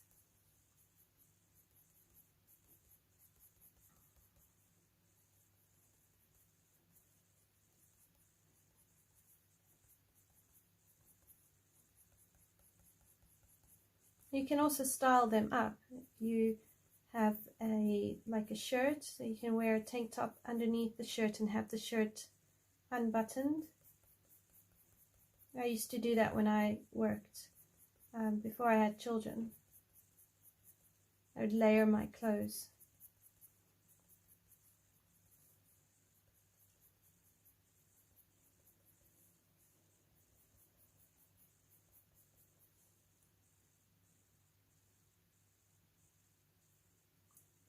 You can also style them up. You have like a shirt, so you can wear a tank top underneath the shirt and have the shirt unbuttoned. I used to do that when I worked, before I had children. I would layer my clothes.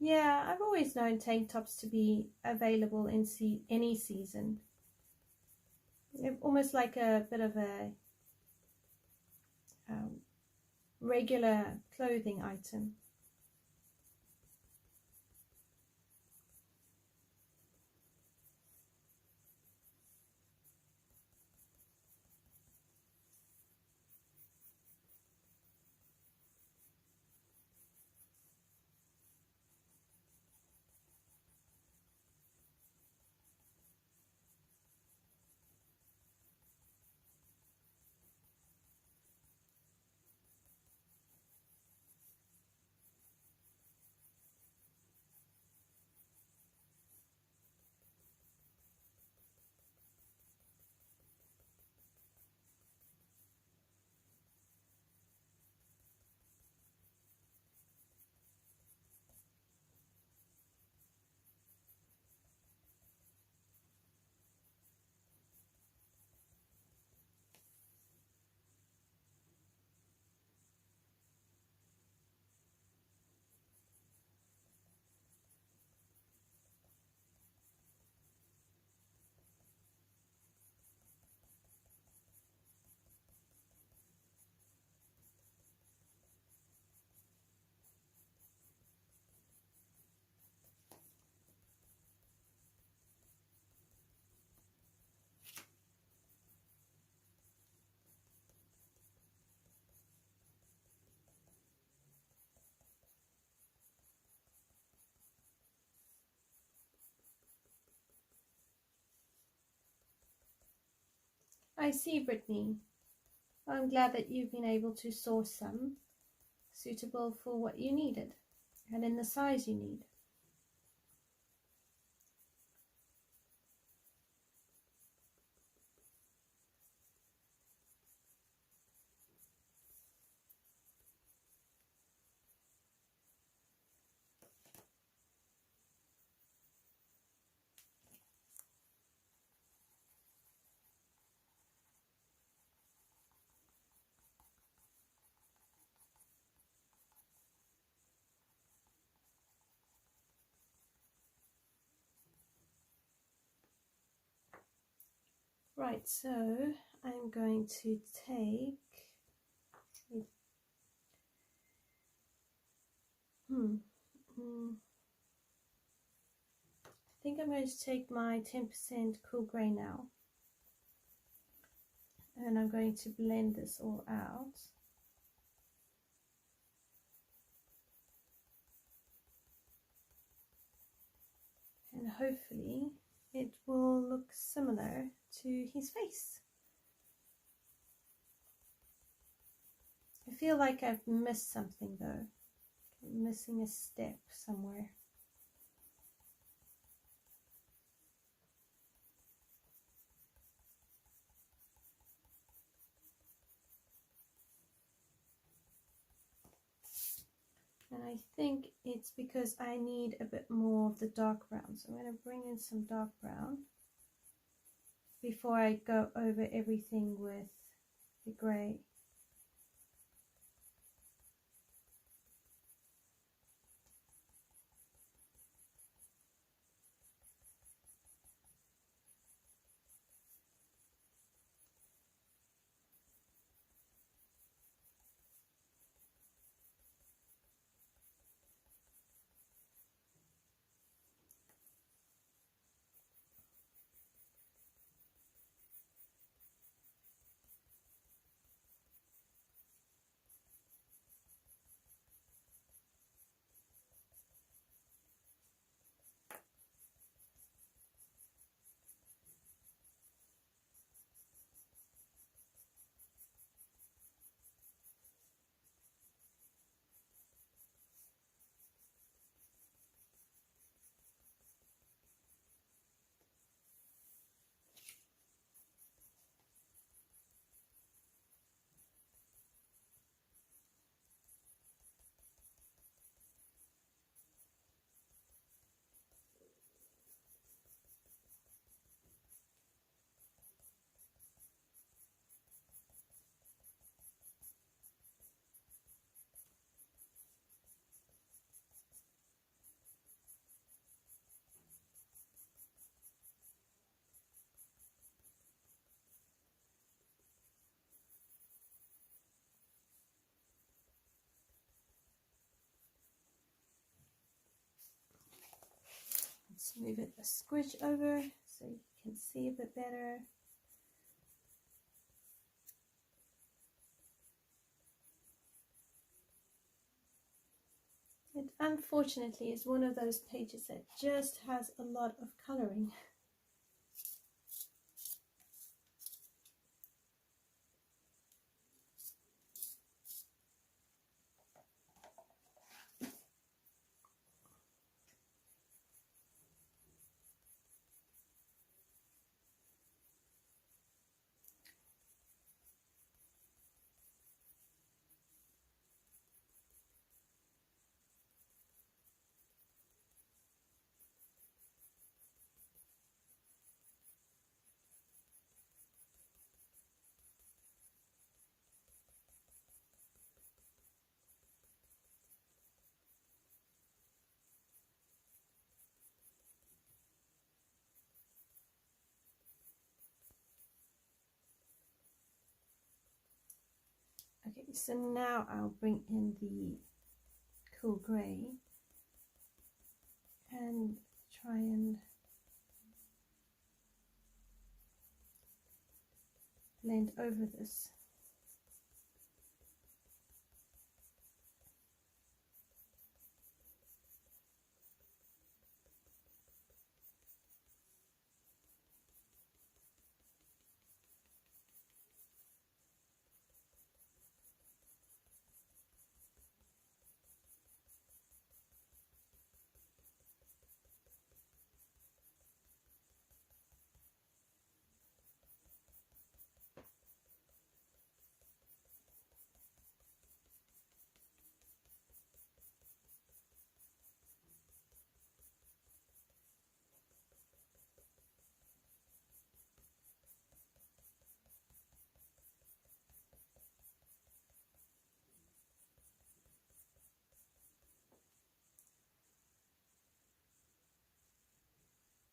Yeah, I've always known tank tops to be available in any season. They're almost like a bit of a regular clothing item. I see, Brittany. I'm glad that you've been able to source some suitable for what you needed and in the size you need. Right, so I'm going to take I think I'm going to take my 10% cool grey now, and I'm going to blend this all out. And hopefully it will look similar to his face. I feel like I've missed something though. I'm missing a step somewhere. And I think it's because I need a bit more of the dark brown. So I'm going to bring in some dark brown before I go over everything with the grey. Move it a squish over so you can see a bit better. It unfortunately is one of those pages that just has a lot of coloring. Okay, so now I'll bring in the cool grey and try and blend over this.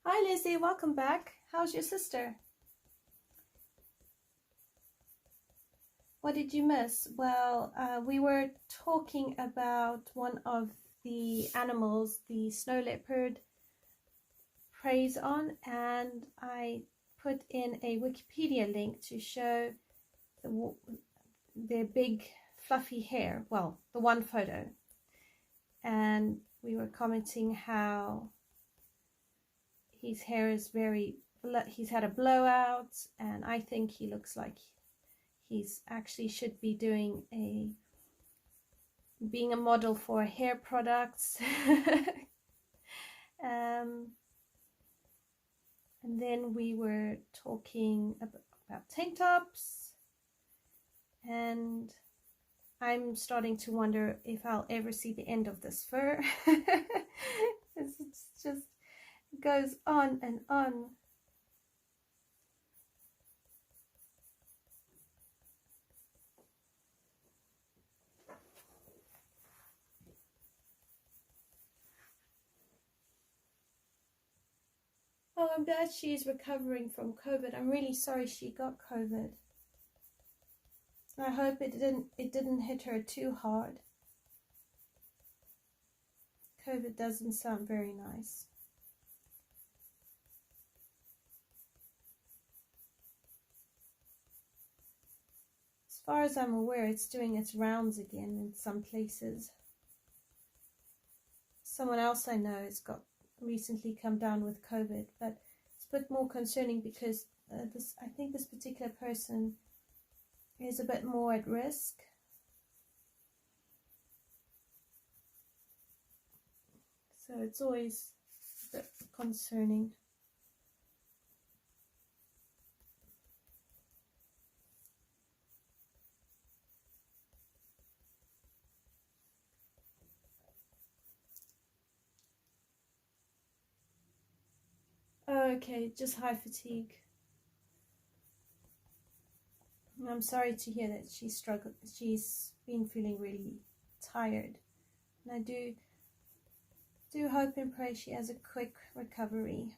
Hi Lizzie, welcome back. How's your sister? What did you miss? Well, we were talking about one of the animals the snow leopard preys on, and I put in a Wikipedia link to show their big fluffy hair. Well, the one photo. And we were commenting how his hair is he's had a blowout, and I think he looks like he's actually should be being a model for hair products. And then we were talking about tank tops, and I'm starting to wonder if I'll ever see the end of this fur. It's just goes on and on. Oh, I'm glad she's recovering from COVID. I'm really sorry she got COVID. I hope it didn't hit her too hard. COVID doesn't sound very nice. As far as I'm aware, it's doing its rounds again in some places. Someone else I know has recently come down with COVID, but it's a bit more concerning because I think this particular person is a bit more at risk. So it's always a bit concerning. Okay, just high fatigue. I'm sorry to hear that she's been feeling really tired. And I do hope and pray she has a quick recovery.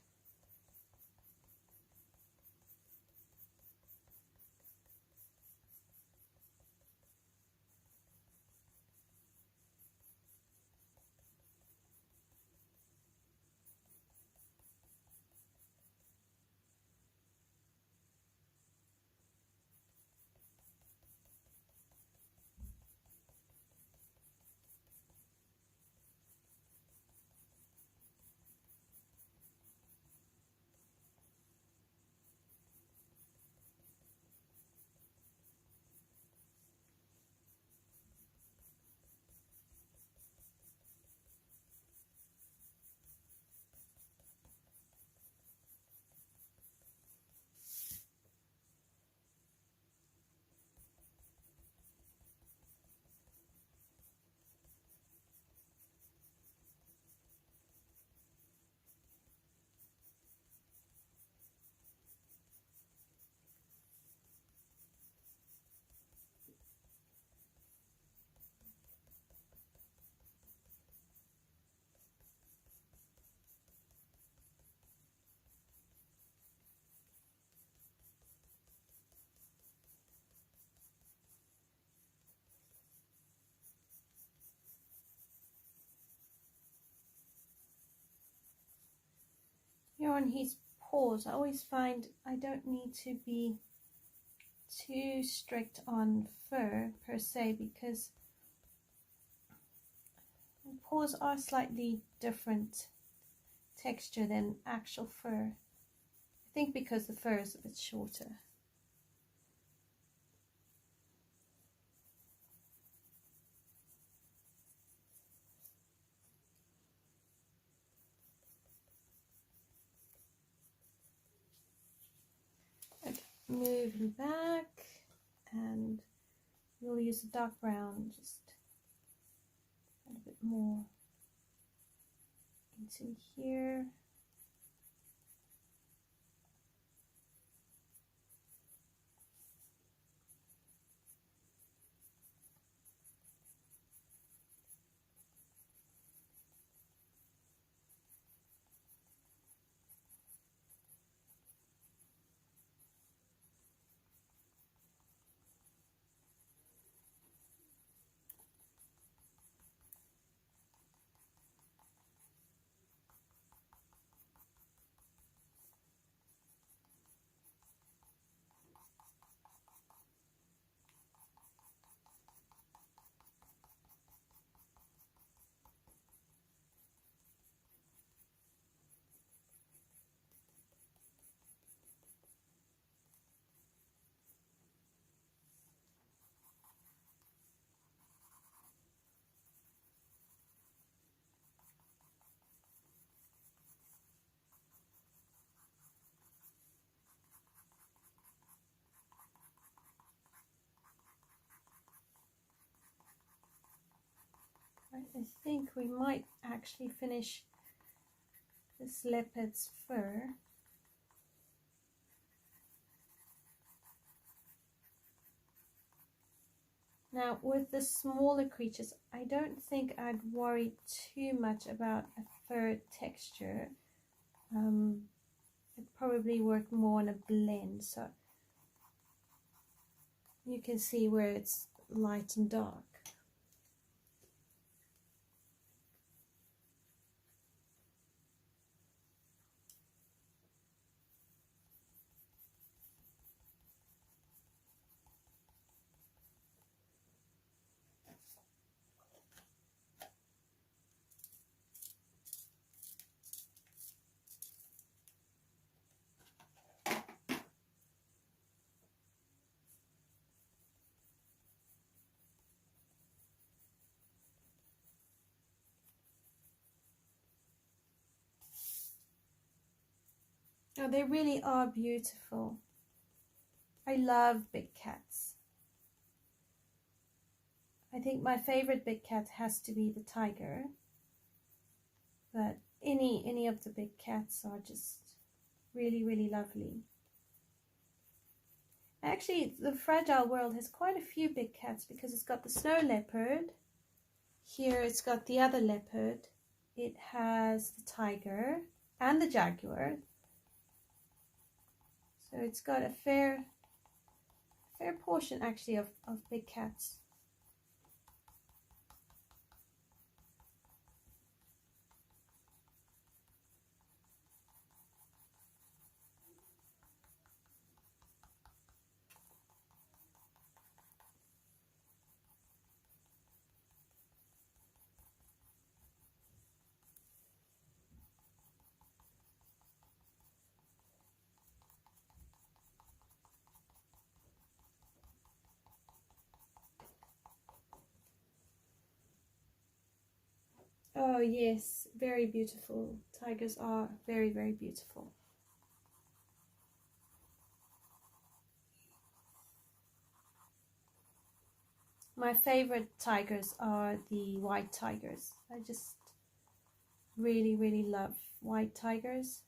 on his paws. I always find I don't need to be too strict on fur per se, because paws are slightly different texture than actual fur. I think because the fur is a bit shorter. Okay, moving back, and we'll use a dark brown, just a little bit more into here. I think we might actually finish this leopard's fur. Now, with the smaller creatures, I don't think I'd worry too much about a fur texture. It'd probably work more on a blend, so you can see where it's light and dark. Oh, they really are beautiful. I love big cats. I think my favorite big cat has to be the tiger, but any of the big cats are just really, really lovely. Actually, the fragile world has quite a few big cats, because it's got the snow leopard. Here it's got the other leopard. It has the tiger and the jaguar. So it's got a fair portion actually of big cats. Oh yes, very beautiful. Tigers are very, very beautiful. My favorite tigers are the white tigers. I just really, really love white tigers.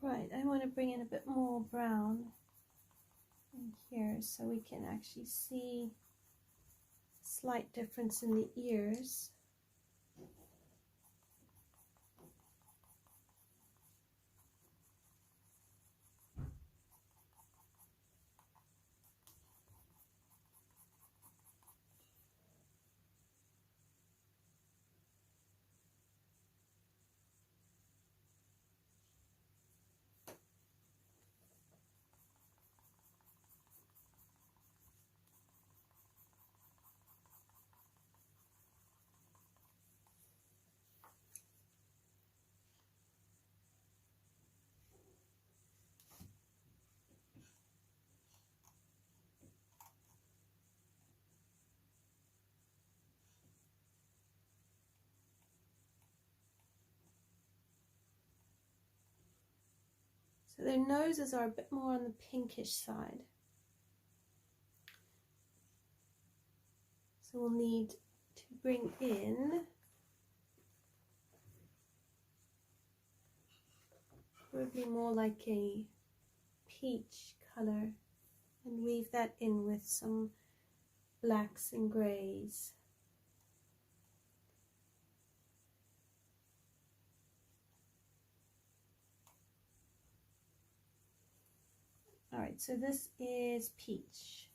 Right, I want to bring in a bit more brown in here so we can actually see a slight difference in the ears. So their noses are a bit more on the pinkish side. So we'll need to bring in probably more like a peach color and weave that in with some blacks and grays. Alright, so this is peach.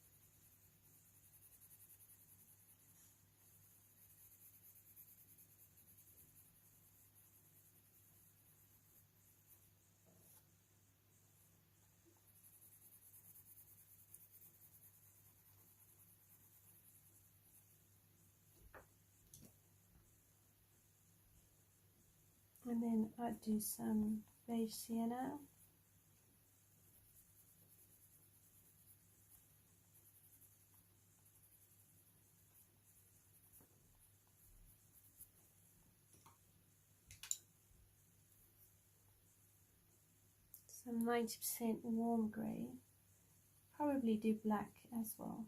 And then I'd do some beige sienna. Some 90% warm grey. Probably do black as well.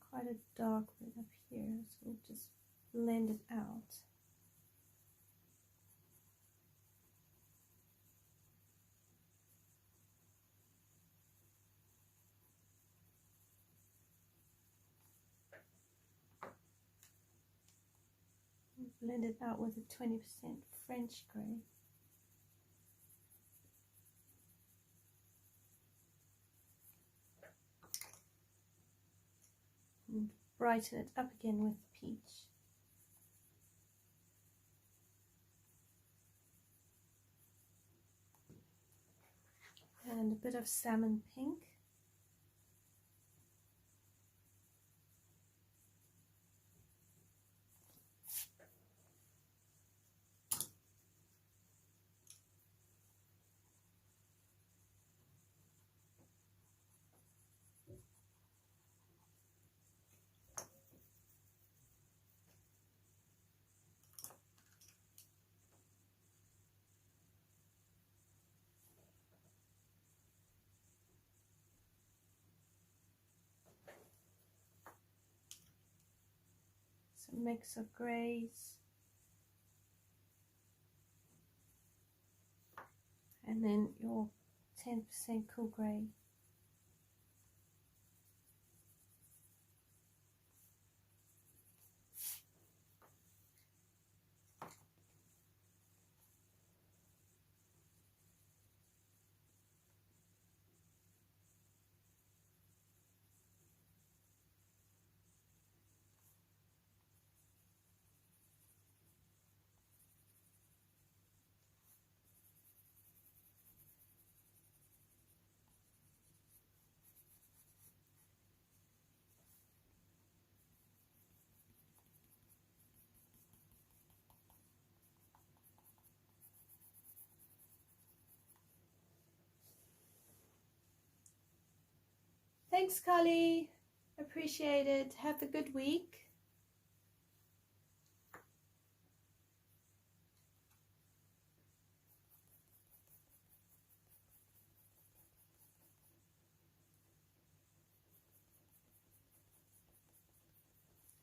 Quite a dark bit up here, so we'll just blend it out. Blend it out with a 20% French grey. And brighten it up again with peach. And a bit of salmon pink. Some mix of greys. And then your 10% cool grey. Thanks, Carly. Appreciate it. Have a good week.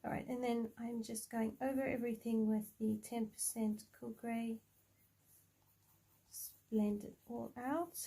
All right, and then I'm just going over everything with the 10% cool gray. Just blend it all out.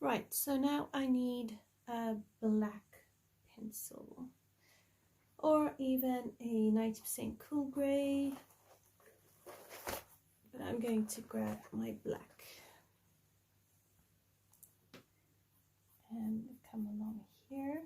Right, so now I need a black pencil or even a 90% cool gray, but I'm going to grab my black and come along here.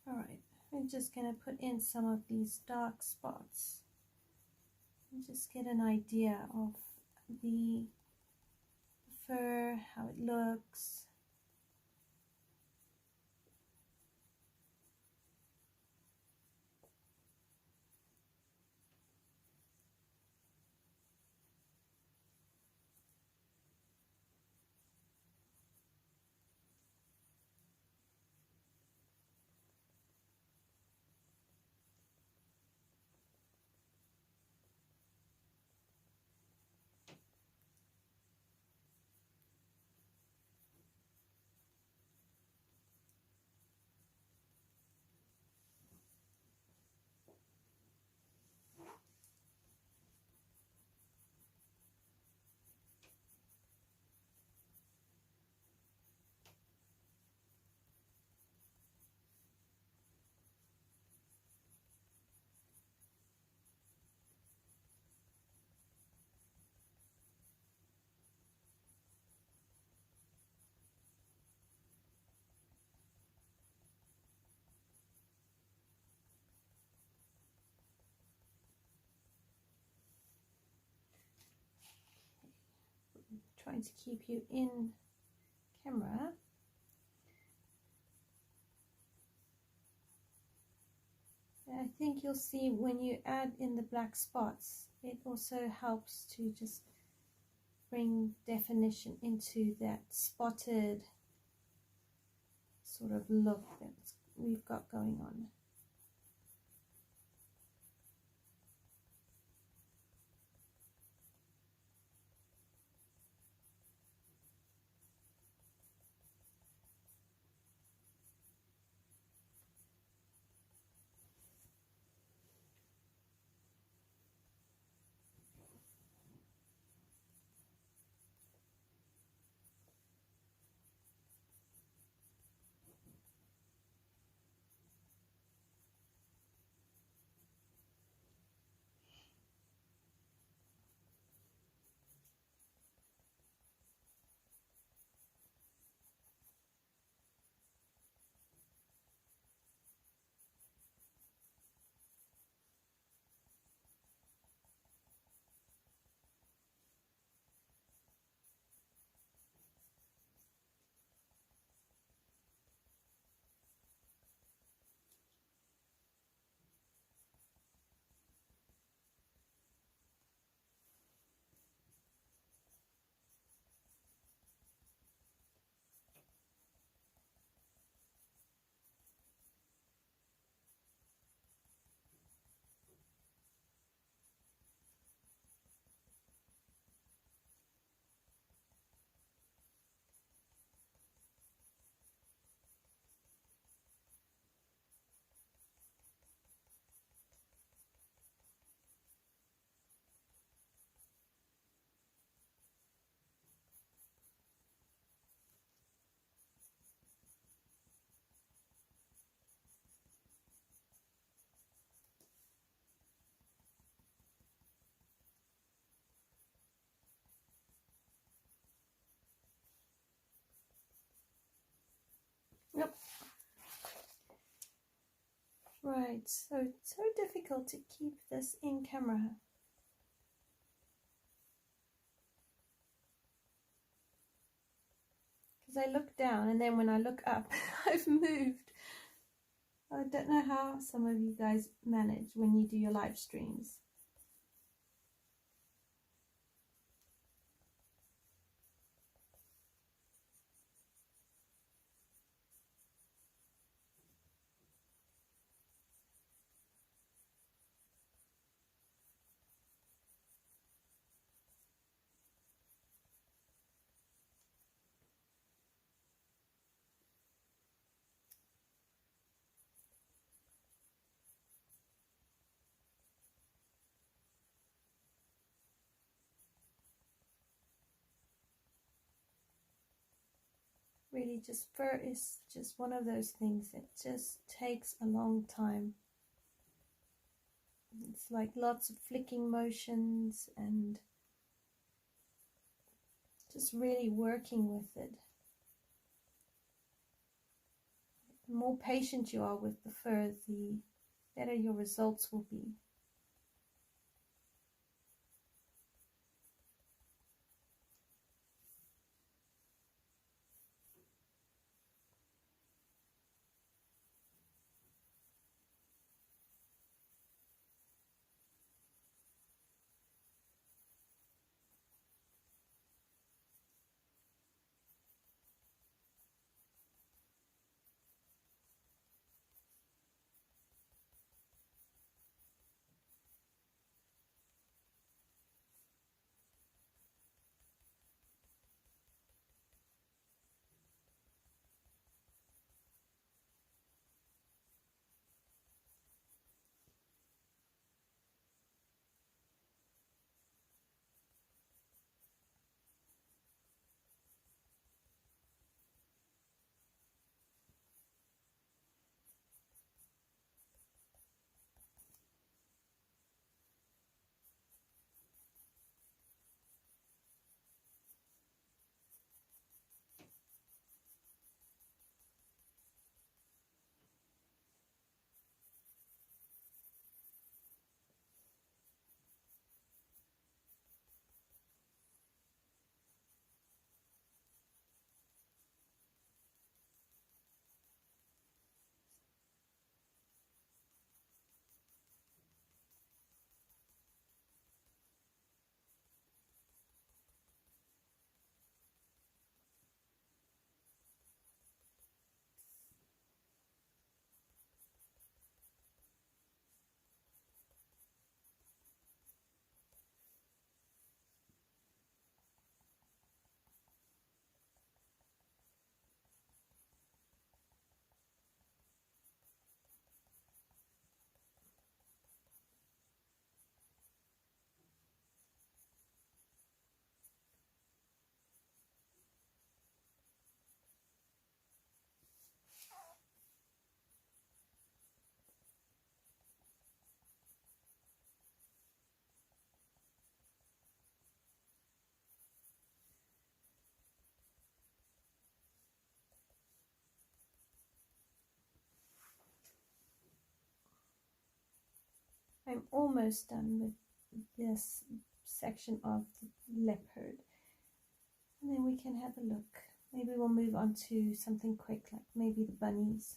Alright, I'm just going to put in some of these dark spots and just get an idea of the fur, how it looks. trying to keep you in camera. And I think you'll see when you add in the black spots, it also helps to just bring definition into that spotted sort of look that we've got going on. Yep. Right, so it's so difficult to keep this in camera. Because I look down and then when I look up, I've moved. I don't know how some of you guys manage when you do your live streams. Really, just fur is just one of those things that just takes a long time. It's like lots of flicking motions and just really working with it. The more patient you are with the fur, the better your results will be. I'm almost done with this section of the leopard, and then we can have a look. Maybe we'll move on to something quick, like maybe the bunnies.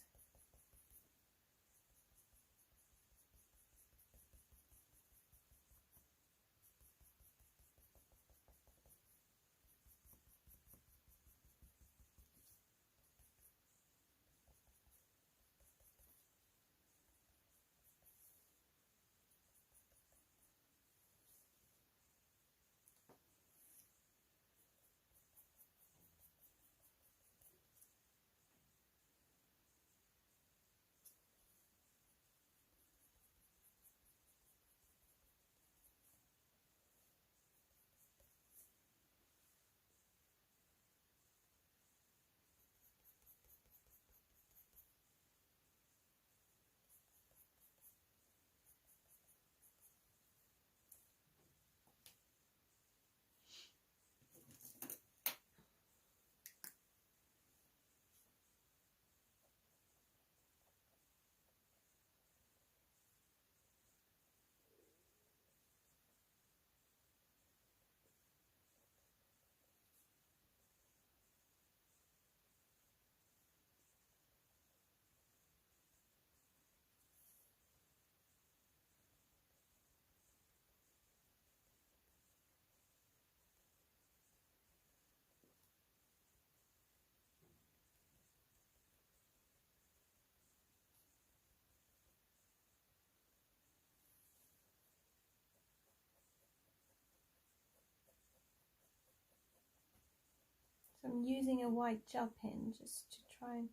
So I'm using a white gel pen just to try and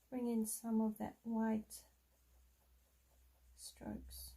bring in some of that white strokes.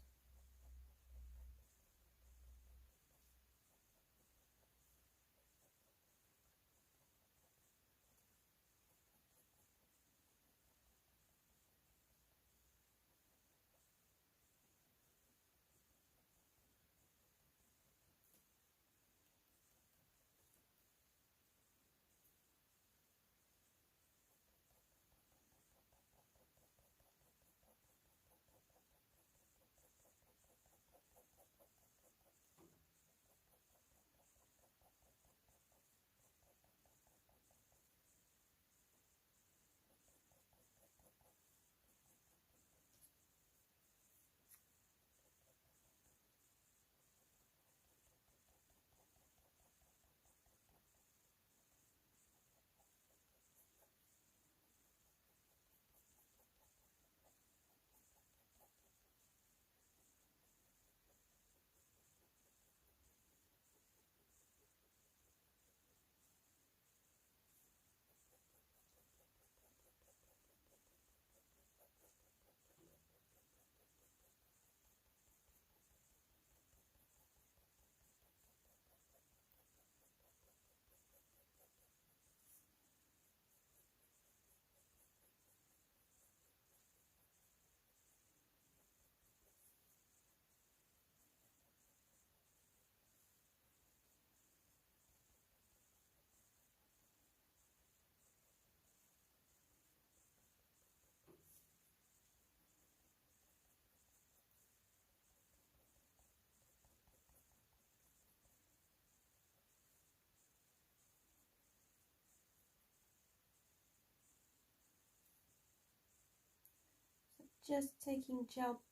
Just taking gel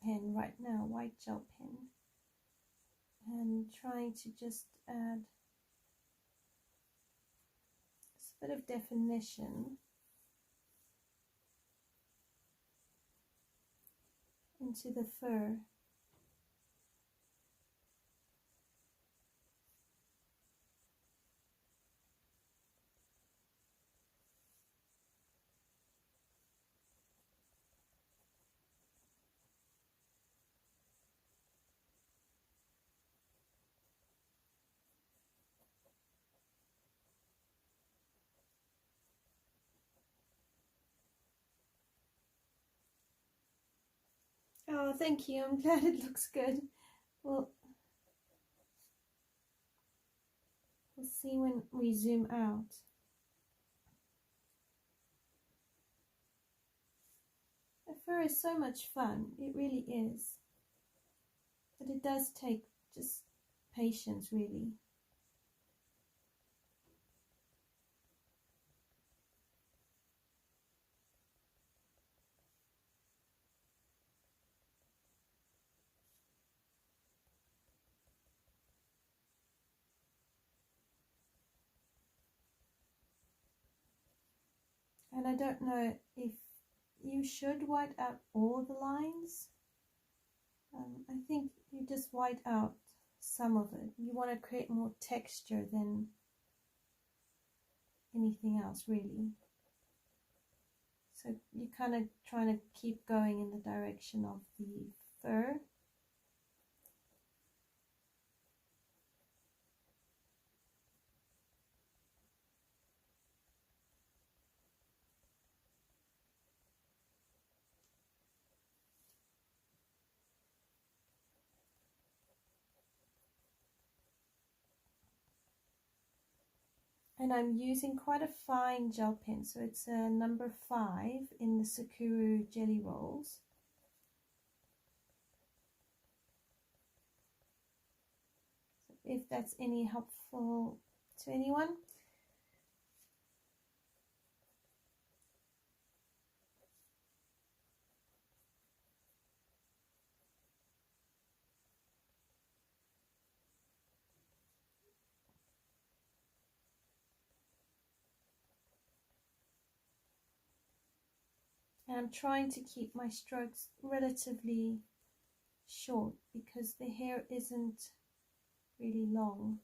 pen right now, white gel pen, and trying to just add a bit of definition into the fur. Oh, thank you. I'm glad it looks good. Well, we'll see when we zoom out. The fur is so much fun. It really is. But it does take just patience, really. And I don't know if you should white out all the lines. I think you just white out some of it. You want to create more texture than anything else, really. So you're kind of trying to keep going in the direction of the fur. And I'm using quite a fine gel pen, so it's a number 5 in the Sakura Jelly Rolls. So if that's any helpful to anyone. And I'm trying to keep my strokes relatively short because the hair isn't really long.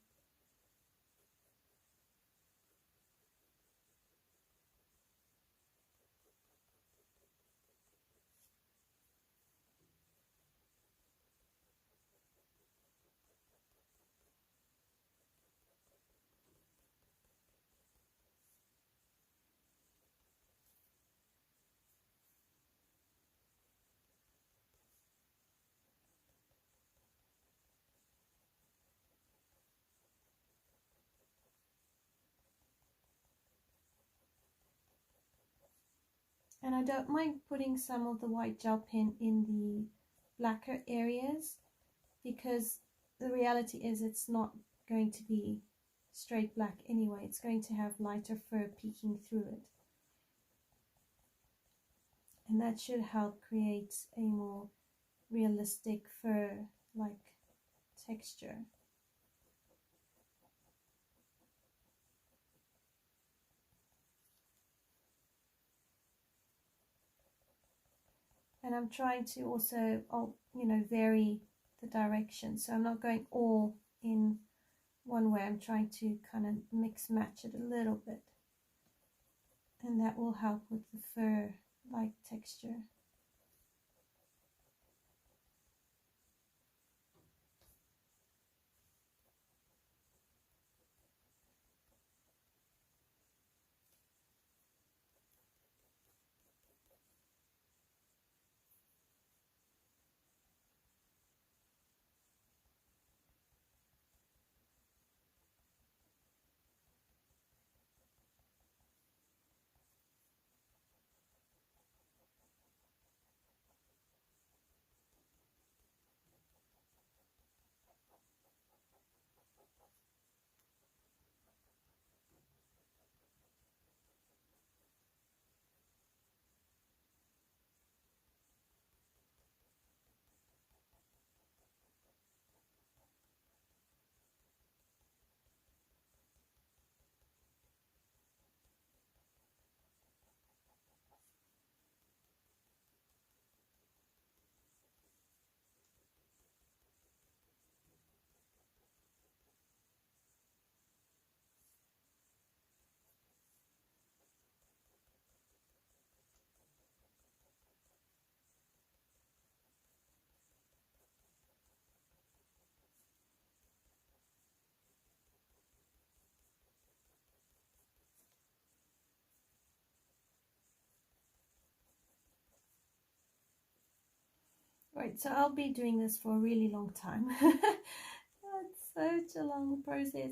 And I don't mind putting some of the white gel pen in the blacker areas because the reality is it's not going to be straight black anyway. It's going to have lighter fur peeking through it. And that should help create a more realistic fur-like texture. And I'm trying to also, vary the direction. So I'm not going all in one way. I'm trying to kind of mix match it a little bit. And that will help with the fur-like texture. Right, so I'll be doing this for a really long time. It's such a long process.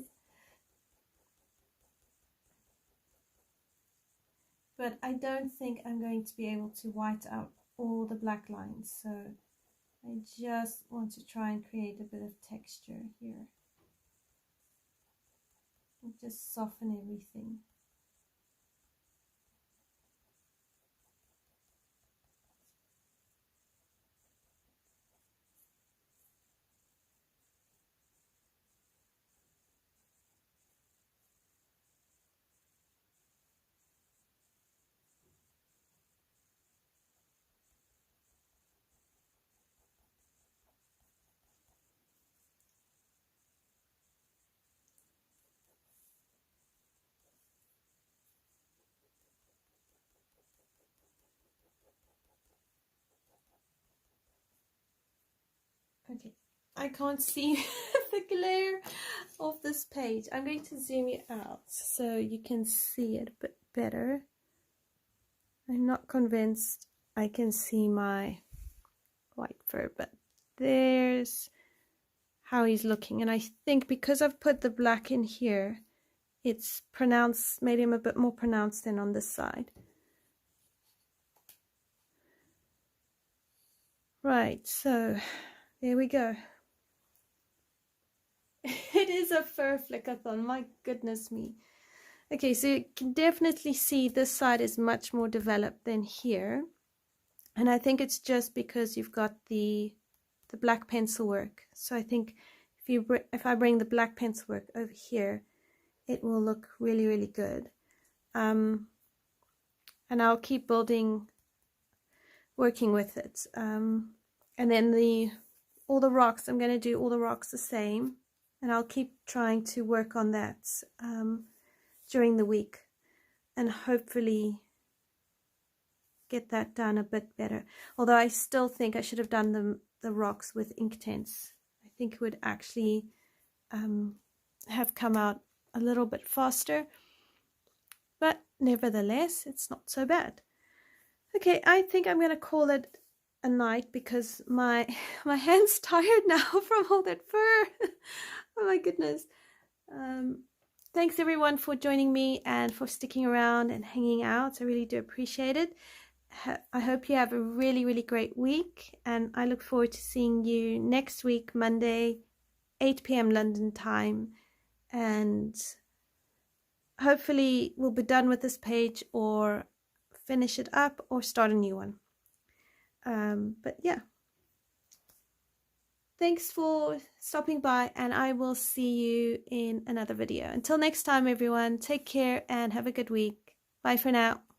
But I don't think I'm going to be able to white out all the black lines. So I just want to try and create a bit of texture here. And just soften everything. Okay, I can't see the glare of this page. I'm going to zoom you out so you can see it a bit better. I'm not convinced I can see my white fur, but there's how he's looking. And I think because I've put the black in here, it's pronounced, made him a bit more pronounced than on this side. Right, so there we go. It is a fur flickathon, my goodness me. Okay, so you can definitely see this side is much more developed than here. And I think it's just because you've got the black pencil work. So I think if I bring the black pencil work over here, it will look really, really good. And I'll keep working with it. And then all the rocks, I'm going to do all the rocks the same. And I'll keep trying to work on that during the week. And hopefully get that done a bit better. Although I still think I should have done the rocks with Inktense. I think it would actually have come out a little bit faster. But nevertheless, it's not so bad. Okay, I think I'm going to call it a night because my hand's tired now from all that fur. Oh my goodness. Thanks everyone for joining me and for sticking around and hanging out. I really do appreciate it. I hope you have a really, really great week, and I look forward to seeing you next week, Monday, 8 p.m. London time, and hopefully we'll be done with this page or finish it up or start a new one. But yeah, thanks for stopping by, and I will see you in another video. Until next time everyone, take care and have a good week. Bye for now.